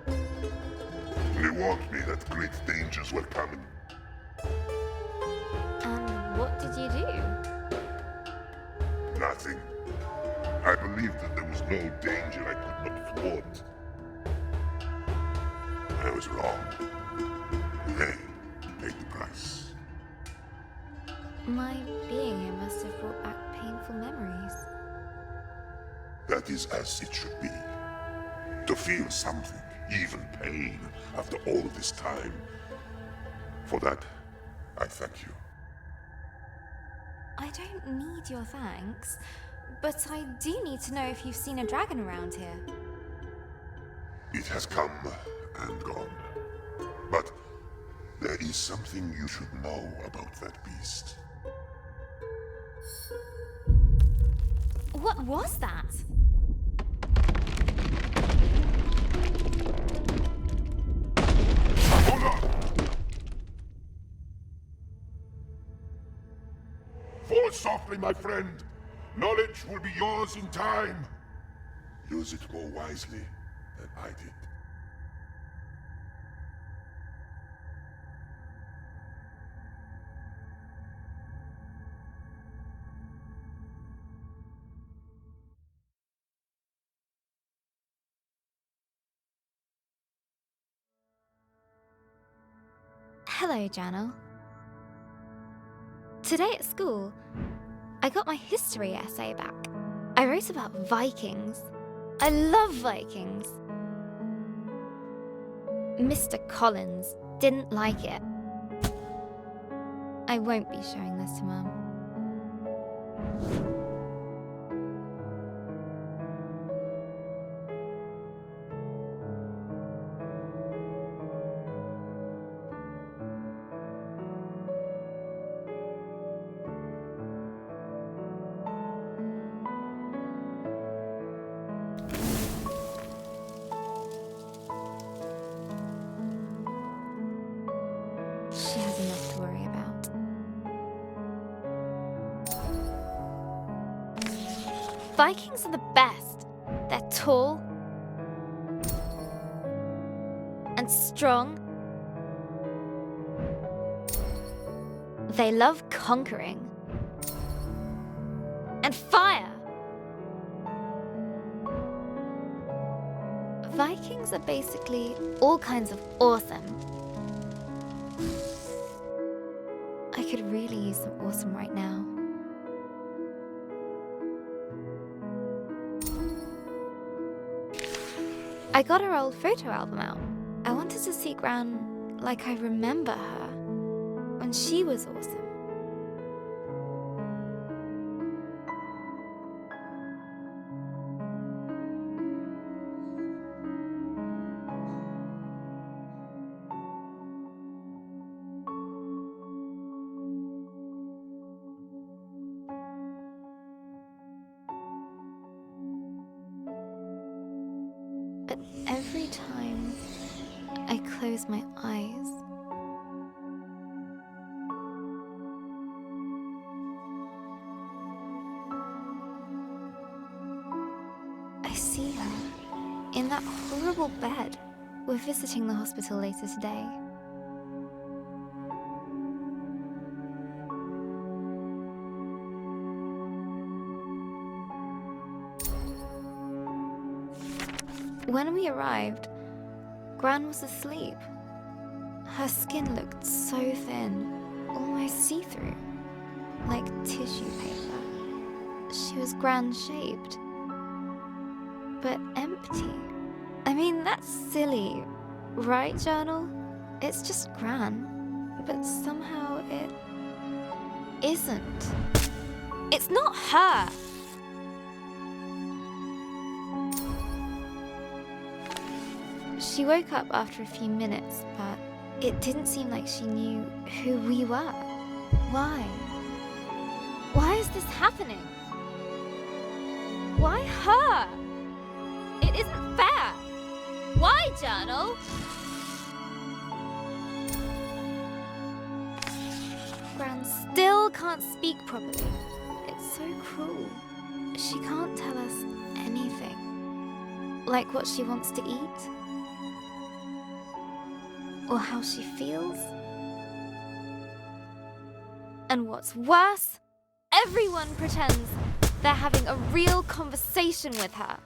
They warned me that great dangers were coming. And what did you do? Nothing. I believed that there was no danger I could not thwart. I was wrong. Hey, pay the price. My being here must have brought back painful memories. That is as it should be. To feel something, even pain, after all this time. For that, I thank you. I don't need your thanks, but I do need to know if you've seen a dragon around here. It has come and gone. But there is something you should know about that beast. What was that? Hold on! Fall softly, my friend. Knowledge will be yours in time. Use it more wisely than I did. Hello, Janelle. Today at school, I got my history essay back. I wrote about Vikings. I love Vikings. Mr. Collins didn't like it. I won't be showing this to Mum. She has enough to worry about. Vikings are the best. They're tall and strong. They love conquering and fire. Vikings are basically all kinds of awesome. I could really use some awesome right now. I got her old photo album out. I wanted to see Gran like I remember her when she was awesome. But every time I close my eyes, I see her in that horrible bed. We're visiting the hospital later today. When we arrived, Gran was asleep. Her skin looked so thin, almost see-through, like tissue paper. She was Gran-shaped, but empty. I mean, that's silly, right, Journal? It's just Gran, but somehow it isn't. It's not her! She woke up after a few minutes, but it didn't seem like she knew who we were. Why? Why is this happening? Why her? It isn't fair. Why, Journal? Gran still can't speak properly. It's so cruel. She can't tell us anything. Like what she wants to eat. Or how she feels. And what's worse, everyone pretends they're having a real conversation with her,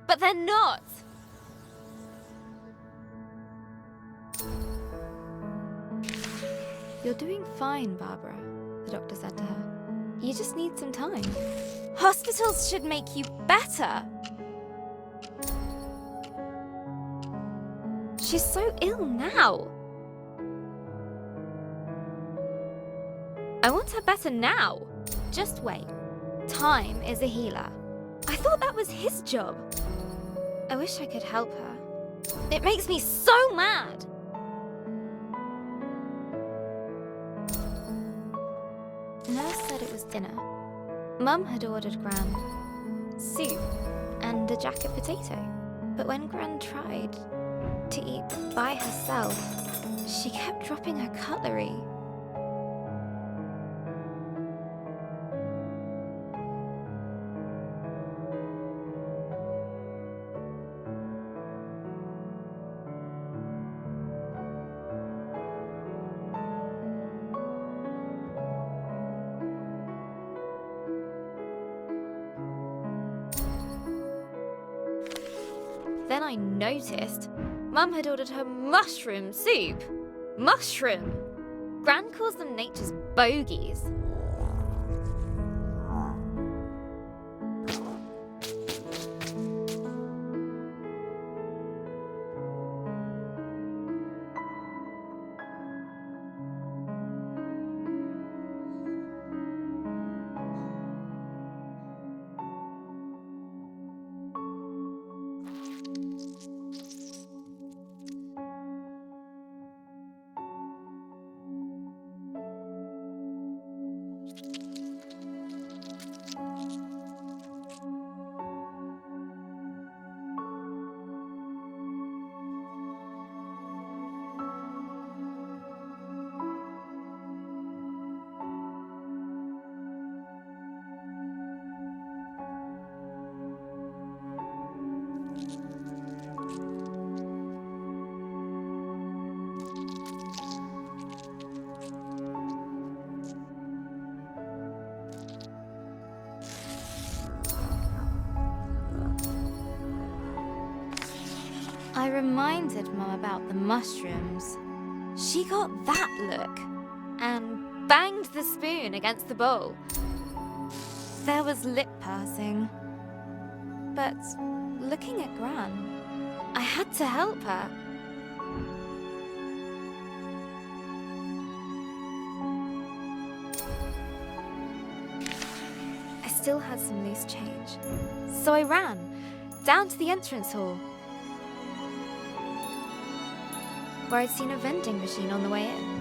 but they're not. "You're doing fine, Barbara," the doctor said to her. You just need some time. Hospitals should make you better. She's so ill now. I want her better now. Just wait. Time is a healer. I thought that was his job. I wish I could help her. It makes me so mad. Nurse said it was dinner. Mum had ordered Gran soup and a jacket potato. But when Gran tried to eat by herself, she kept dropping her cutlery. Then I noticed Mum had ordered her mushroom soup. Mushroom! Gran calls them nature's bogies. I reminded Mum about the mushrooms. She got that look and banged the spoon against the bowl. There was lip pursing. But looking at Gran, I had to help her. I still had some loose change, so I ran down to the entrance hall, where I'd seen a vending machine on the way in.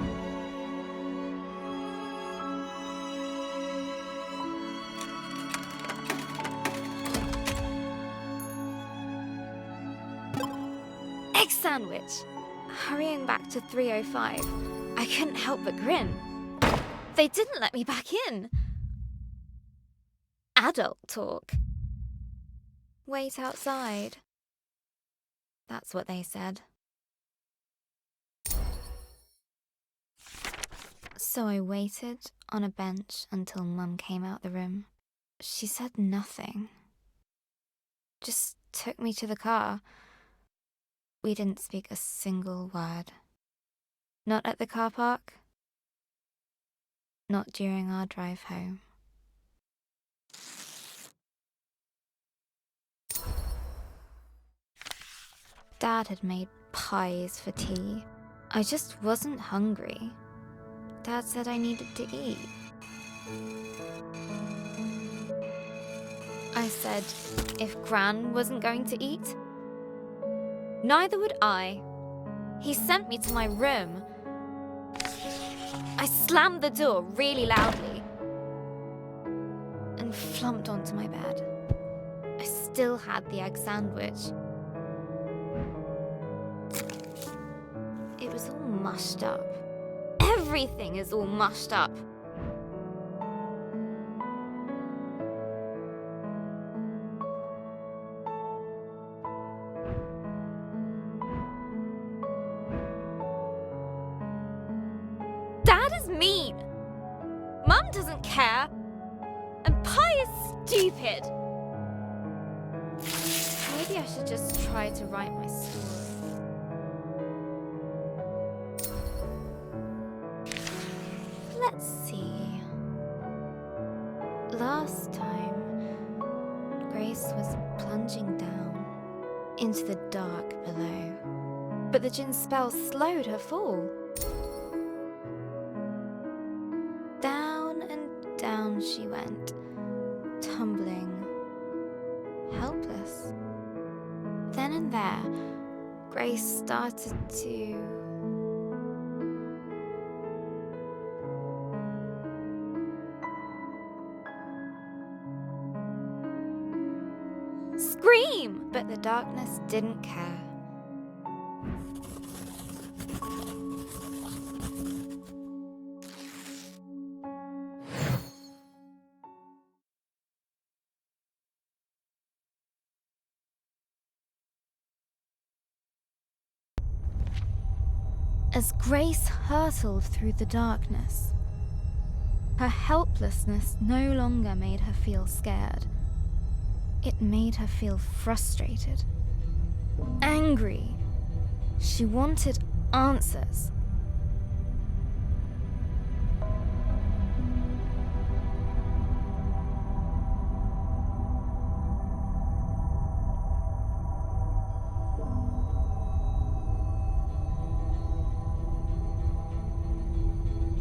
Egg sandwich! Hurrying back to 305, I couldn't help but grin. They didn't let me back in. Adult talk. Wait outside. That's what they said. So I waited on a bench until Mum came out the room. She said nothing. Just took me to the car. We didn't speak a single word. Not at the car park. Not during our drive home. Dad had made pies for tea. I just wasn't hungry. Dad said I needed to eat. I said if Gran wasn't going to eat, neither would I. He sent me to my room. I slammed the door really loudly and flumped onto my bed. I still had the egg sandwich. It was all mushed up. Everything is all mushed up. Dad is mean. Mum doesn't care. And pie is stupid. Maybe I should just try to write my story. Let's see. Last time, Grace was plunging down into the dark below, but the djinn's spell slowed her fall. Down and down she went, tumbling, helpless. Then and there, Grace started to... scream! But the darkness didn't care. As Grace hurtled through the darkness, her helplessness no longer made her feel scared. It made her feel frustrated, angry. She wanted answers.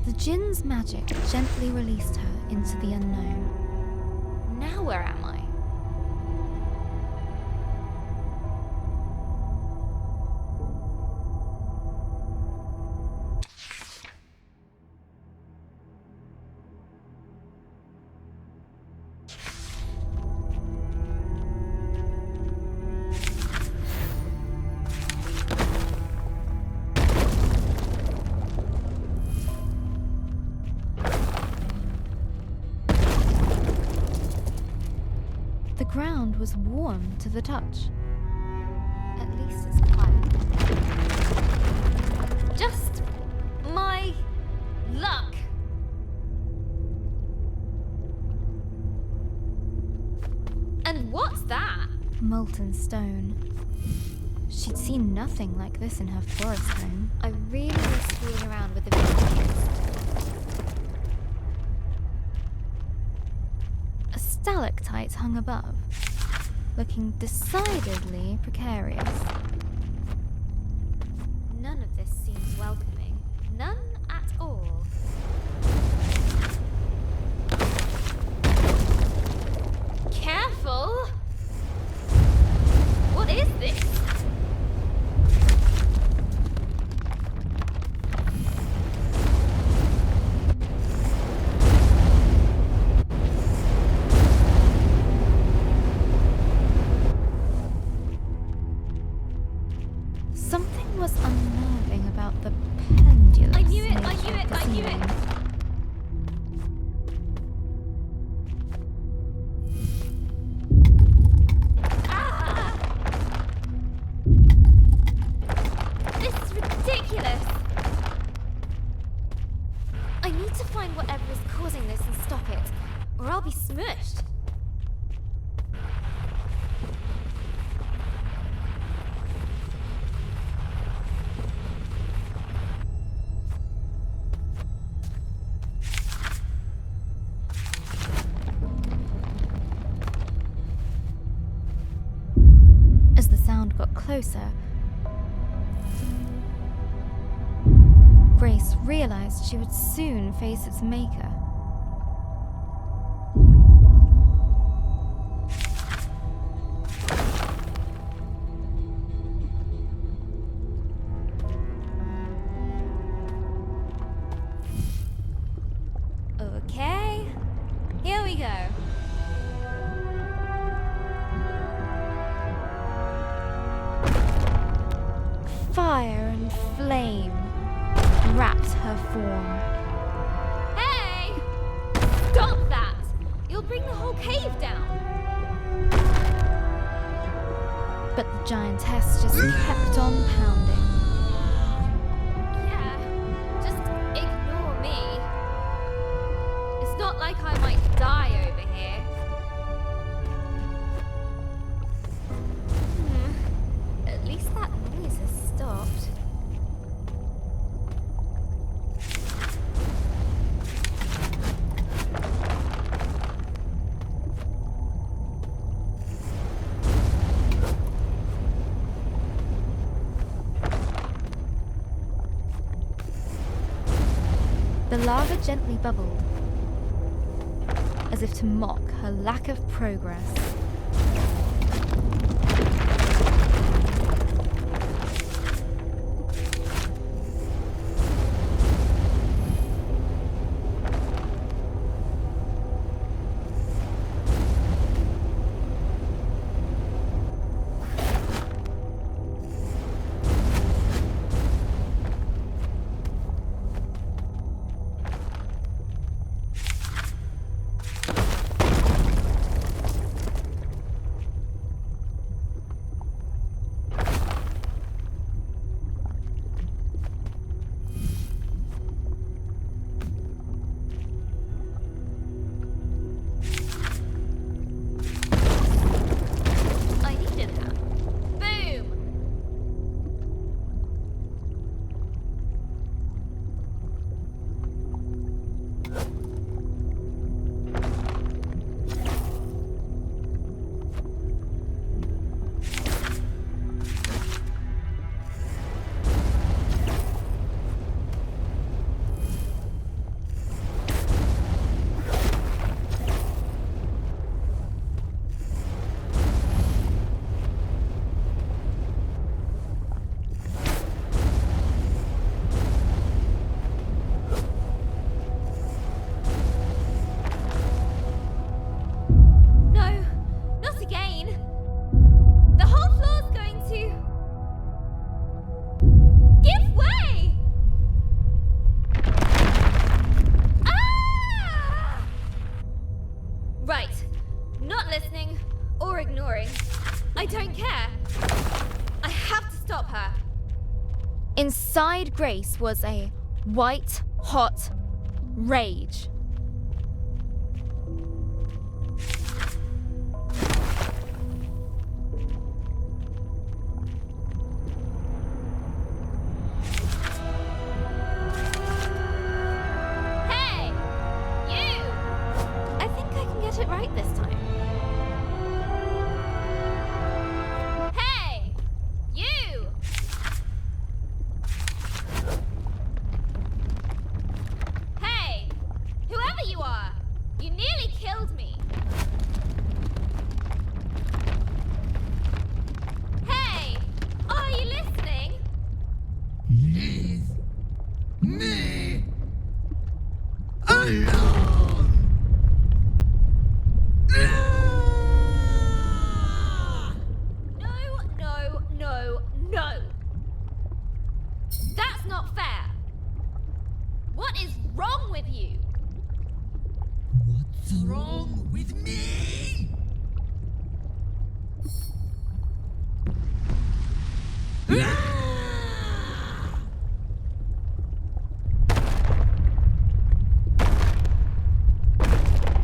The djinn's magic gently released her into the unknown. Now where am I? The ground was warm to the touch. At least it's quiet. Just my luck. And what's that? Molten stone. She'd seen nothing like this in her forest home. I really miss fooling around with the videos. A stalactite hung above, looking decidedly precarious. None of this seems welcoming. None at all. Careful! What is this? Something was unnerving about the pendulous I knew it, nature I knew of it, the I knew it. ceiling. Ah! This is ridiculous. I need to find whatever is causing this and stop it, or I'll be smushed. As the sound got closer, Grace realized she would soon face its maker. Okay, here we go. Fire and flame wrapped her form. Hey! Stop that! You'll bring the whole cave down. But the giantess just kept on pounding. Yeah, just ignore me. It's not like I might die over here. At least that noise has stopped. lava gently bubbled, as if to mock her lack of progress. Inside Grace was a white-hot rage. Hey! You! I think I can get it right this time. Hey! You! Hey! Whoever you are! You nearly killed me! Hey! Are you listening? Leave me alone! No! That's not fair! What is wrong with you? What's wrong with me?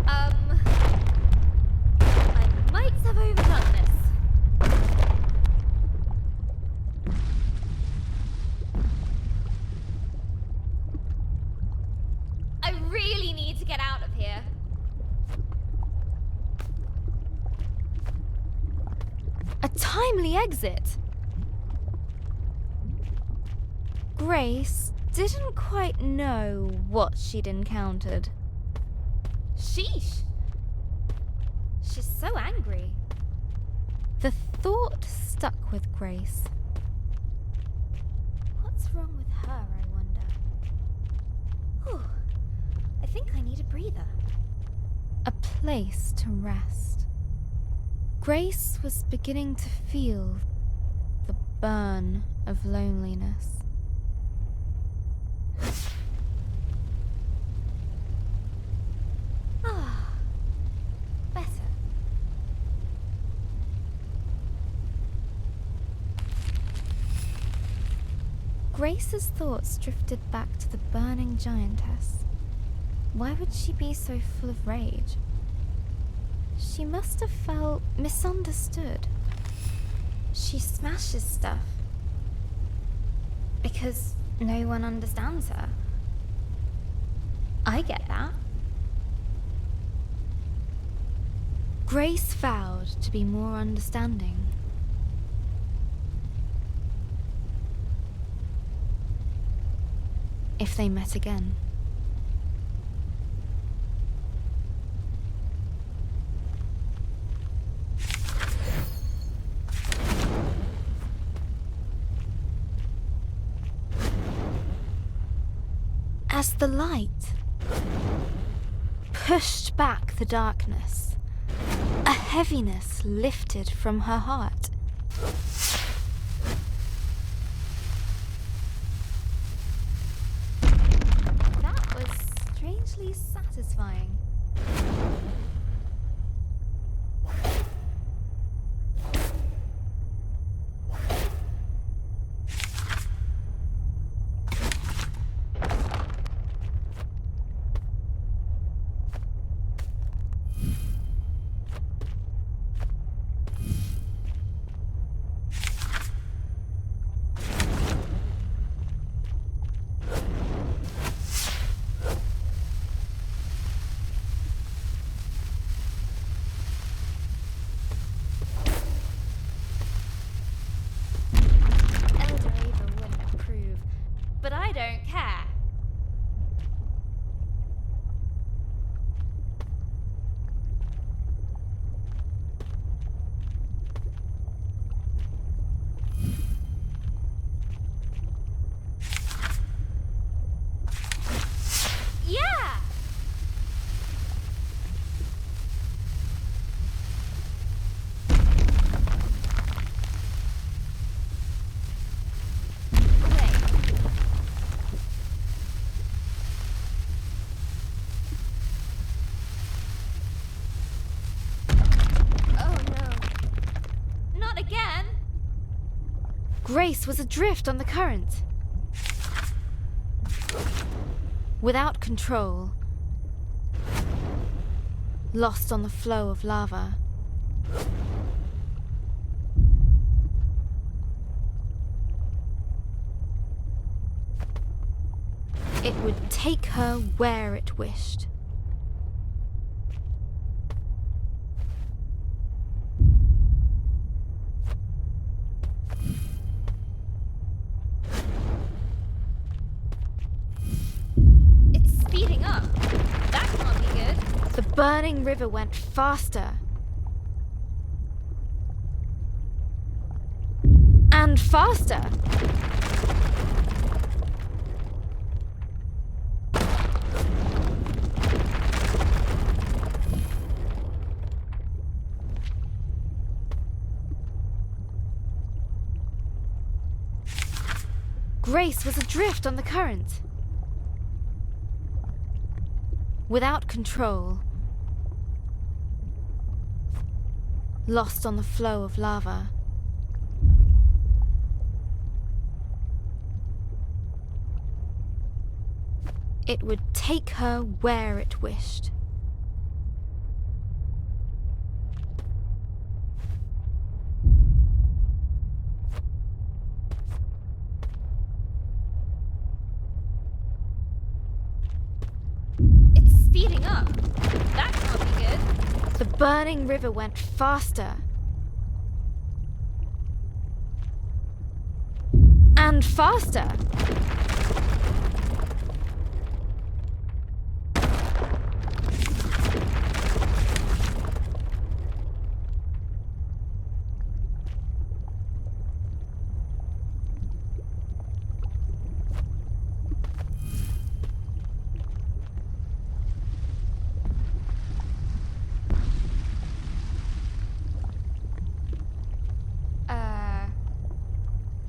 I might have overdone this. I really need to get out of here. A timely exit. Grace didn't quite know what she'd encountered. Sheesh. She's so angry. The thought stuck with Grace. What's wrong with her, I wonder? Whew. I think I need a breather. A place to rest. Grace was beginning to feel the burn of loneliness. Ah, better. Grace's thoughts drifted back to the burning giantess. Why would she be so full of rage? She must have felt misunderstood. She smashes stuff because no one understands her. I get that. Grace vowed to be more understanding. If they met again. as the light pushed back the darkness, a heaviness lifted from her heart. That was strangely satisfying. But I don't care. Yeah! Again. Grace was adrift on the current. Without control. Lost on the flow of lava. It would take her where it wished. The burning river went faster. And faster. Grace was adrift on the current. Without control. Lost on the flow of lava. It would take her where it wished. Speeding up. That can't be good. The burning river went faster. And faster.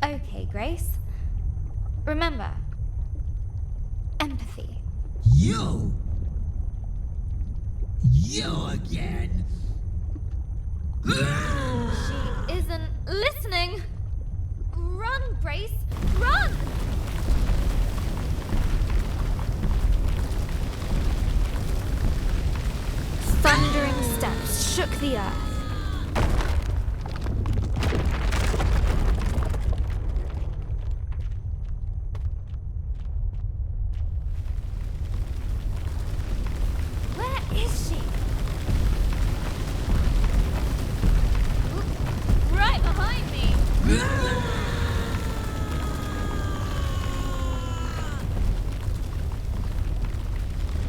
Okay, Grace. Remember, empathy. You again. She isn't listening. Run, Grace, run! Thundering steps shook the earth.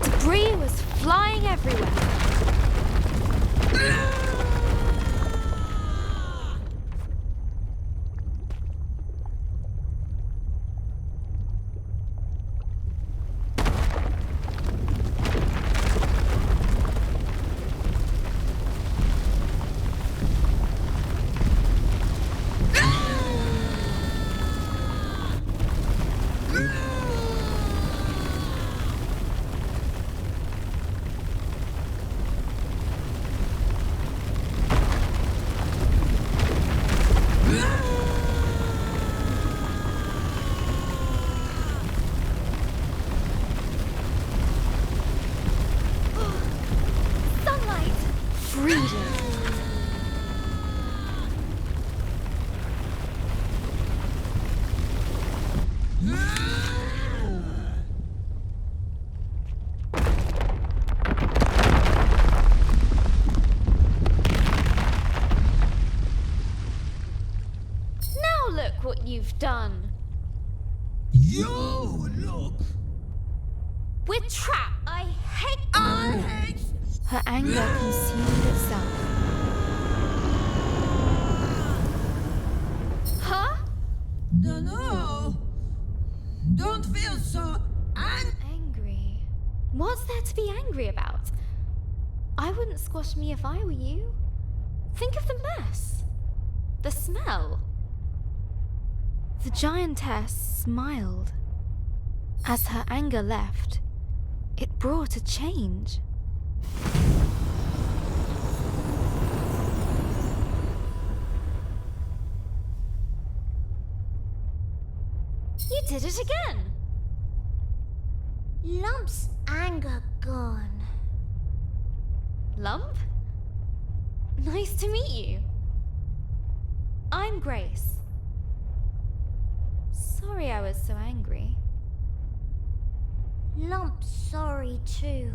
Debris was flying everywhere. exploded. Now look what you've done. You look. We're trapped. I hate. Her anger consumed itself. Huh? No. Don't feel so Angry? What's there to be angry about? I wouldn't squash me if I were you. Think of the mess. The smell. The giantess smiled. As her anger left, it brought a change. You did it again. Lump's anger gone. Lump? Nice to meet you. I'm Grace. Sorry I was so angry. Lump's sorry too.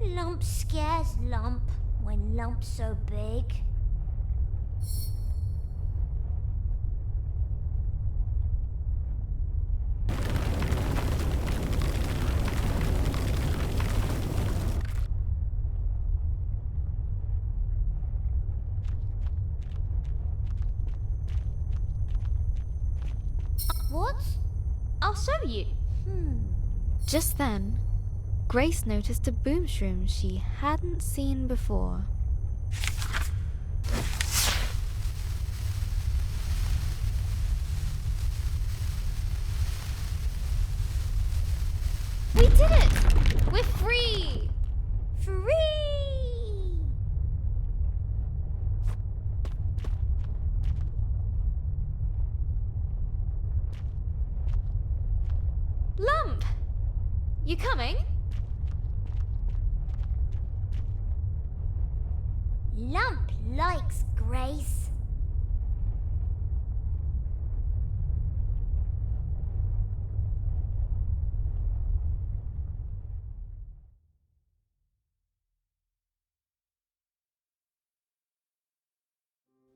Lump scares Lump when Lump's so big. What? I'll show you. Just then, Grace noticed a boom shroom she hadn't seen before. We did it! We're free! Free! Lump! You coming? Lump likes Grace.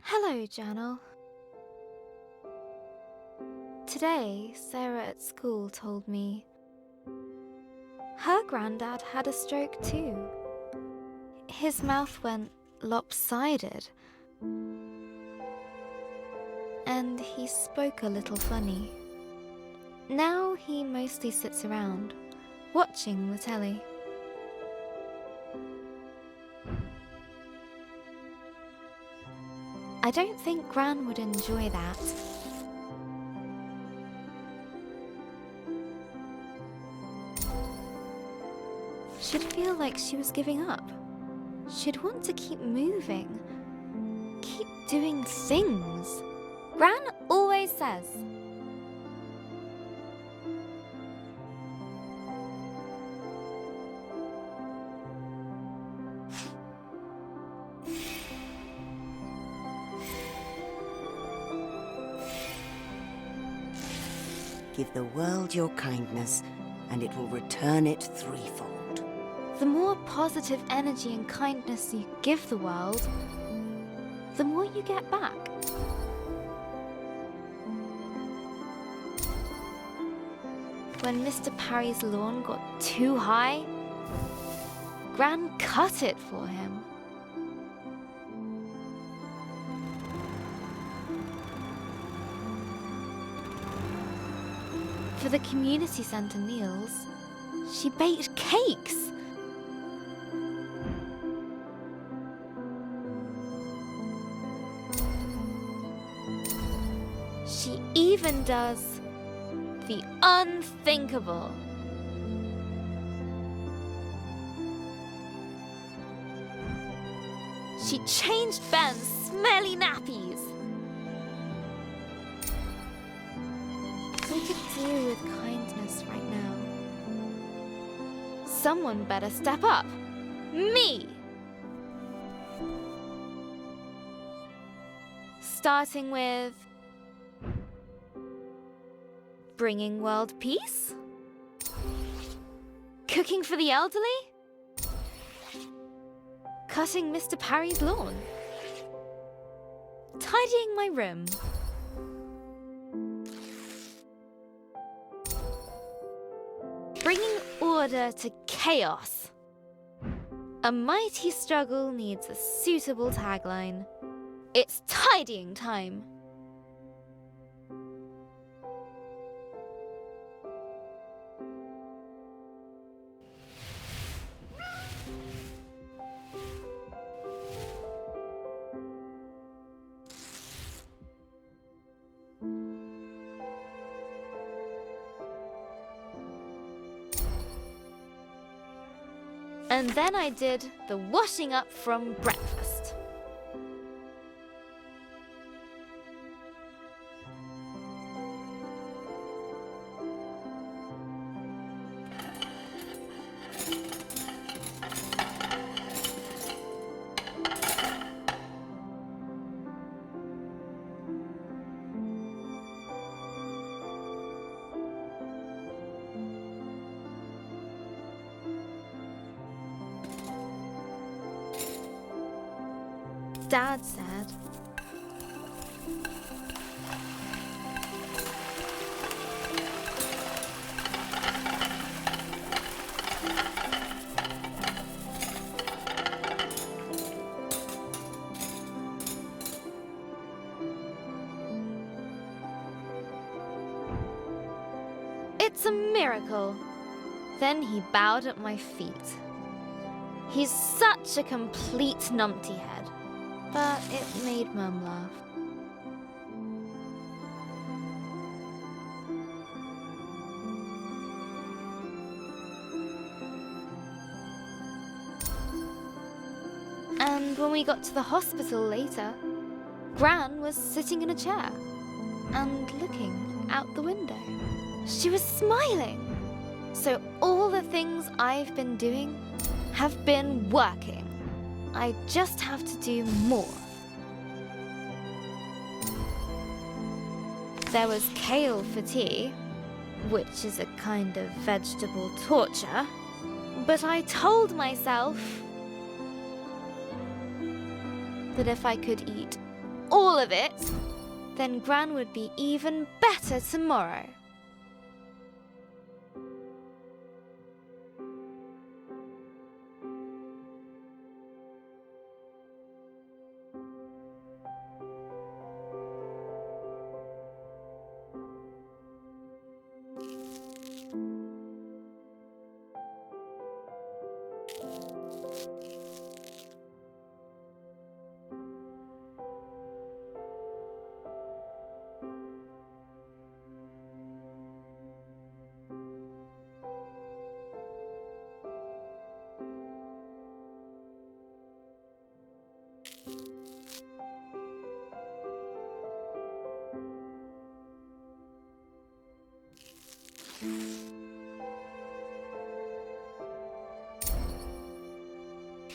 Hello, journal. Today, Sarah at school told me her granddad had a stroke too. His mouth went lopsided, and he spoke a little funny. Now he mostly sits around, watching the telly. I don't think Gran would enjoy that. She'd feel like she was giving up. She'd want to keep moving, keep doing things. Gran always says. Give the world your kindness, and it will return it threefold. The more positive energy and kindness you give the world, the more you get back. When Mr. Parry's lawn got too high, Gran cut it for him. For the community centre meals, she baked cakes. She even does the unthinkable. She changed Ben's smelly nappies. We could do with kindness right now. Someone better step up. Me! Starting with bringing world peace, cooking for the elderly, cutting Mr. Parry's lawn, tidying my room, bringing order to chaos. A mighty struggle needs a suitable tagline. It's tidying time. And then I did the washing up from breakfast. Dad said, "It's a miracle." Then he bowed at my feet. He's such a complete numpty head. But it made Mum laugh. And when we got to the hospital later, Gran was sitting in a chair and looking out the window. She was smiling. So all the things I've been doing have been working. I just have to do more. There was kale for tea, which is a kind of vegetable torture, but I told myself that if I could eat all of it, then Gran would be even better tomorrow.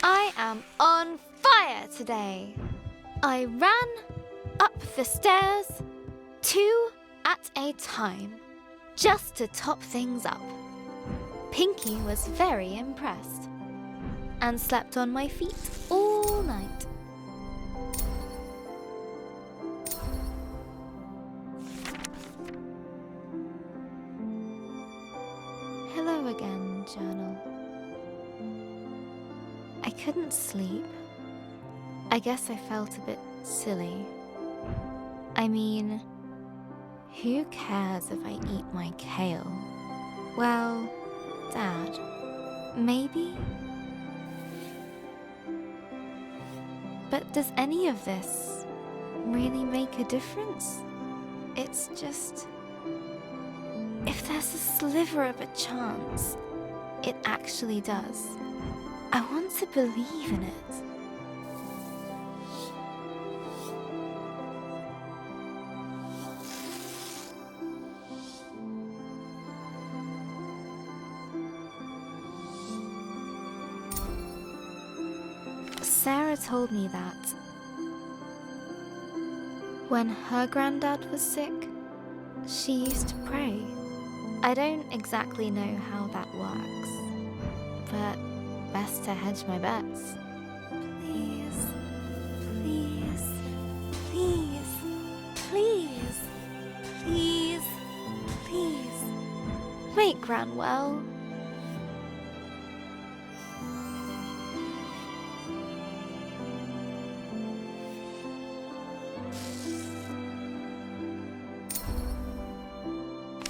I am on fire today. I ran up the stairs 2 at a time, just to top things up. Pinky was very impressed and slept on my feet all night. Hello again, journal. I couldn't sleep. I guess I felt a bit silly. I mean, who cares if I eat my kale? Well, Dad, maybe? But does any of this really make a difference? It's just, if there's a sliver of a chance, it actually does. I want to believe in it. Sarah told me that when her granddad was sick, she used to pray. I don't exactly know how that works, but best to hedge my bets. Please, please, please, please, please, please, make Gran well.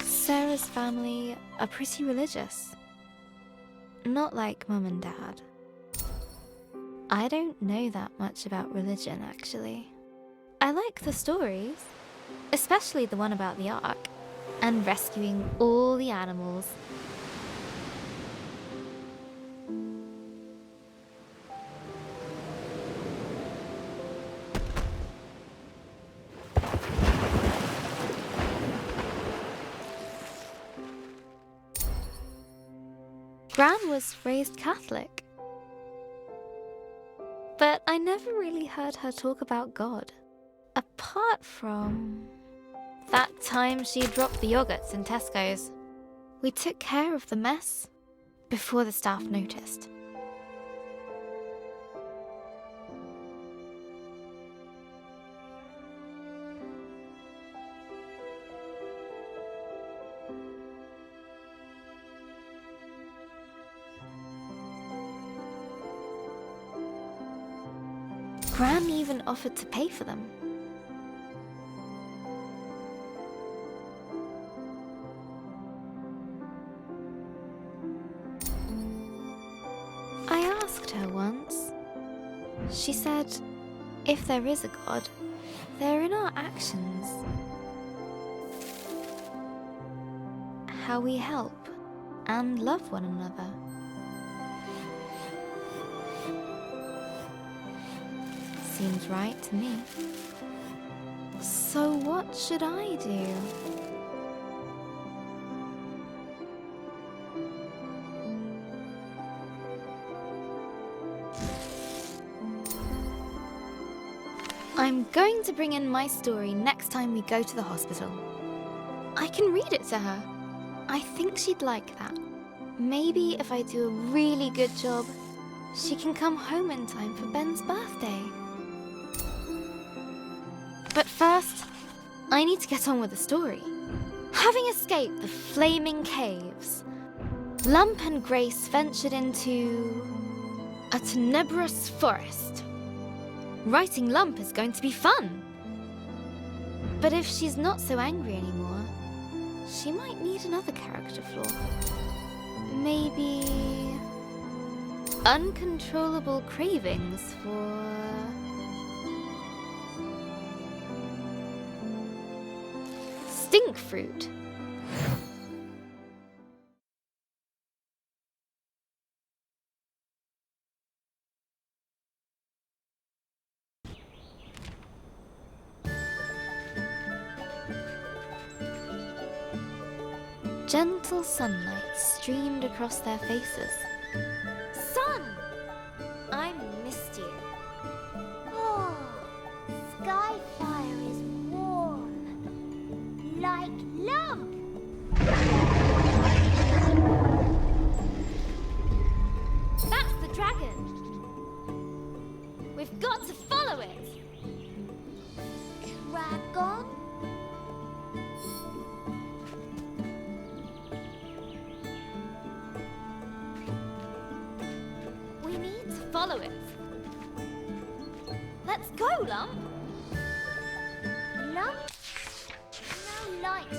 Sarah's family are pretty religious. Not like Mum and Dad. I don't know that much about religion, actually. I like the stories, especially the one about the Ark, and rescuing all the animals. Gran was raised Catholic, but I never really heard her talk about God, apart from that time she dropped the yogurts in Tesco's. We took care of the mess before the staff noticed. Gran even offered to pay for them. I asked her once. She said, if there is a God, they're in our actions. How we help and love one another. Seems right to me. So what should I do? I'm going to bring in my story next time we go to the hospital. I can read it to her. I think she'd like that. Maybe if I do a really good job, she can come home in time for Ben's birthday. But first, I need to get on with the story. Having escaped the flaming caves, Lump and Grace ventured into a tenebrous forest. Writing Lump is going to be fun. But if she's not so angry anymore, she might need another character flaw. Maybe uncontrollable cravings for stink fruit. Gentle sunlight streamed across their faces. Sun! I missed you. Oh, Skyfire is warm, like Lump. That's the dragon. We've got to follow it. Dragon? We need to follow it. Let's go, Lump. Lump? No light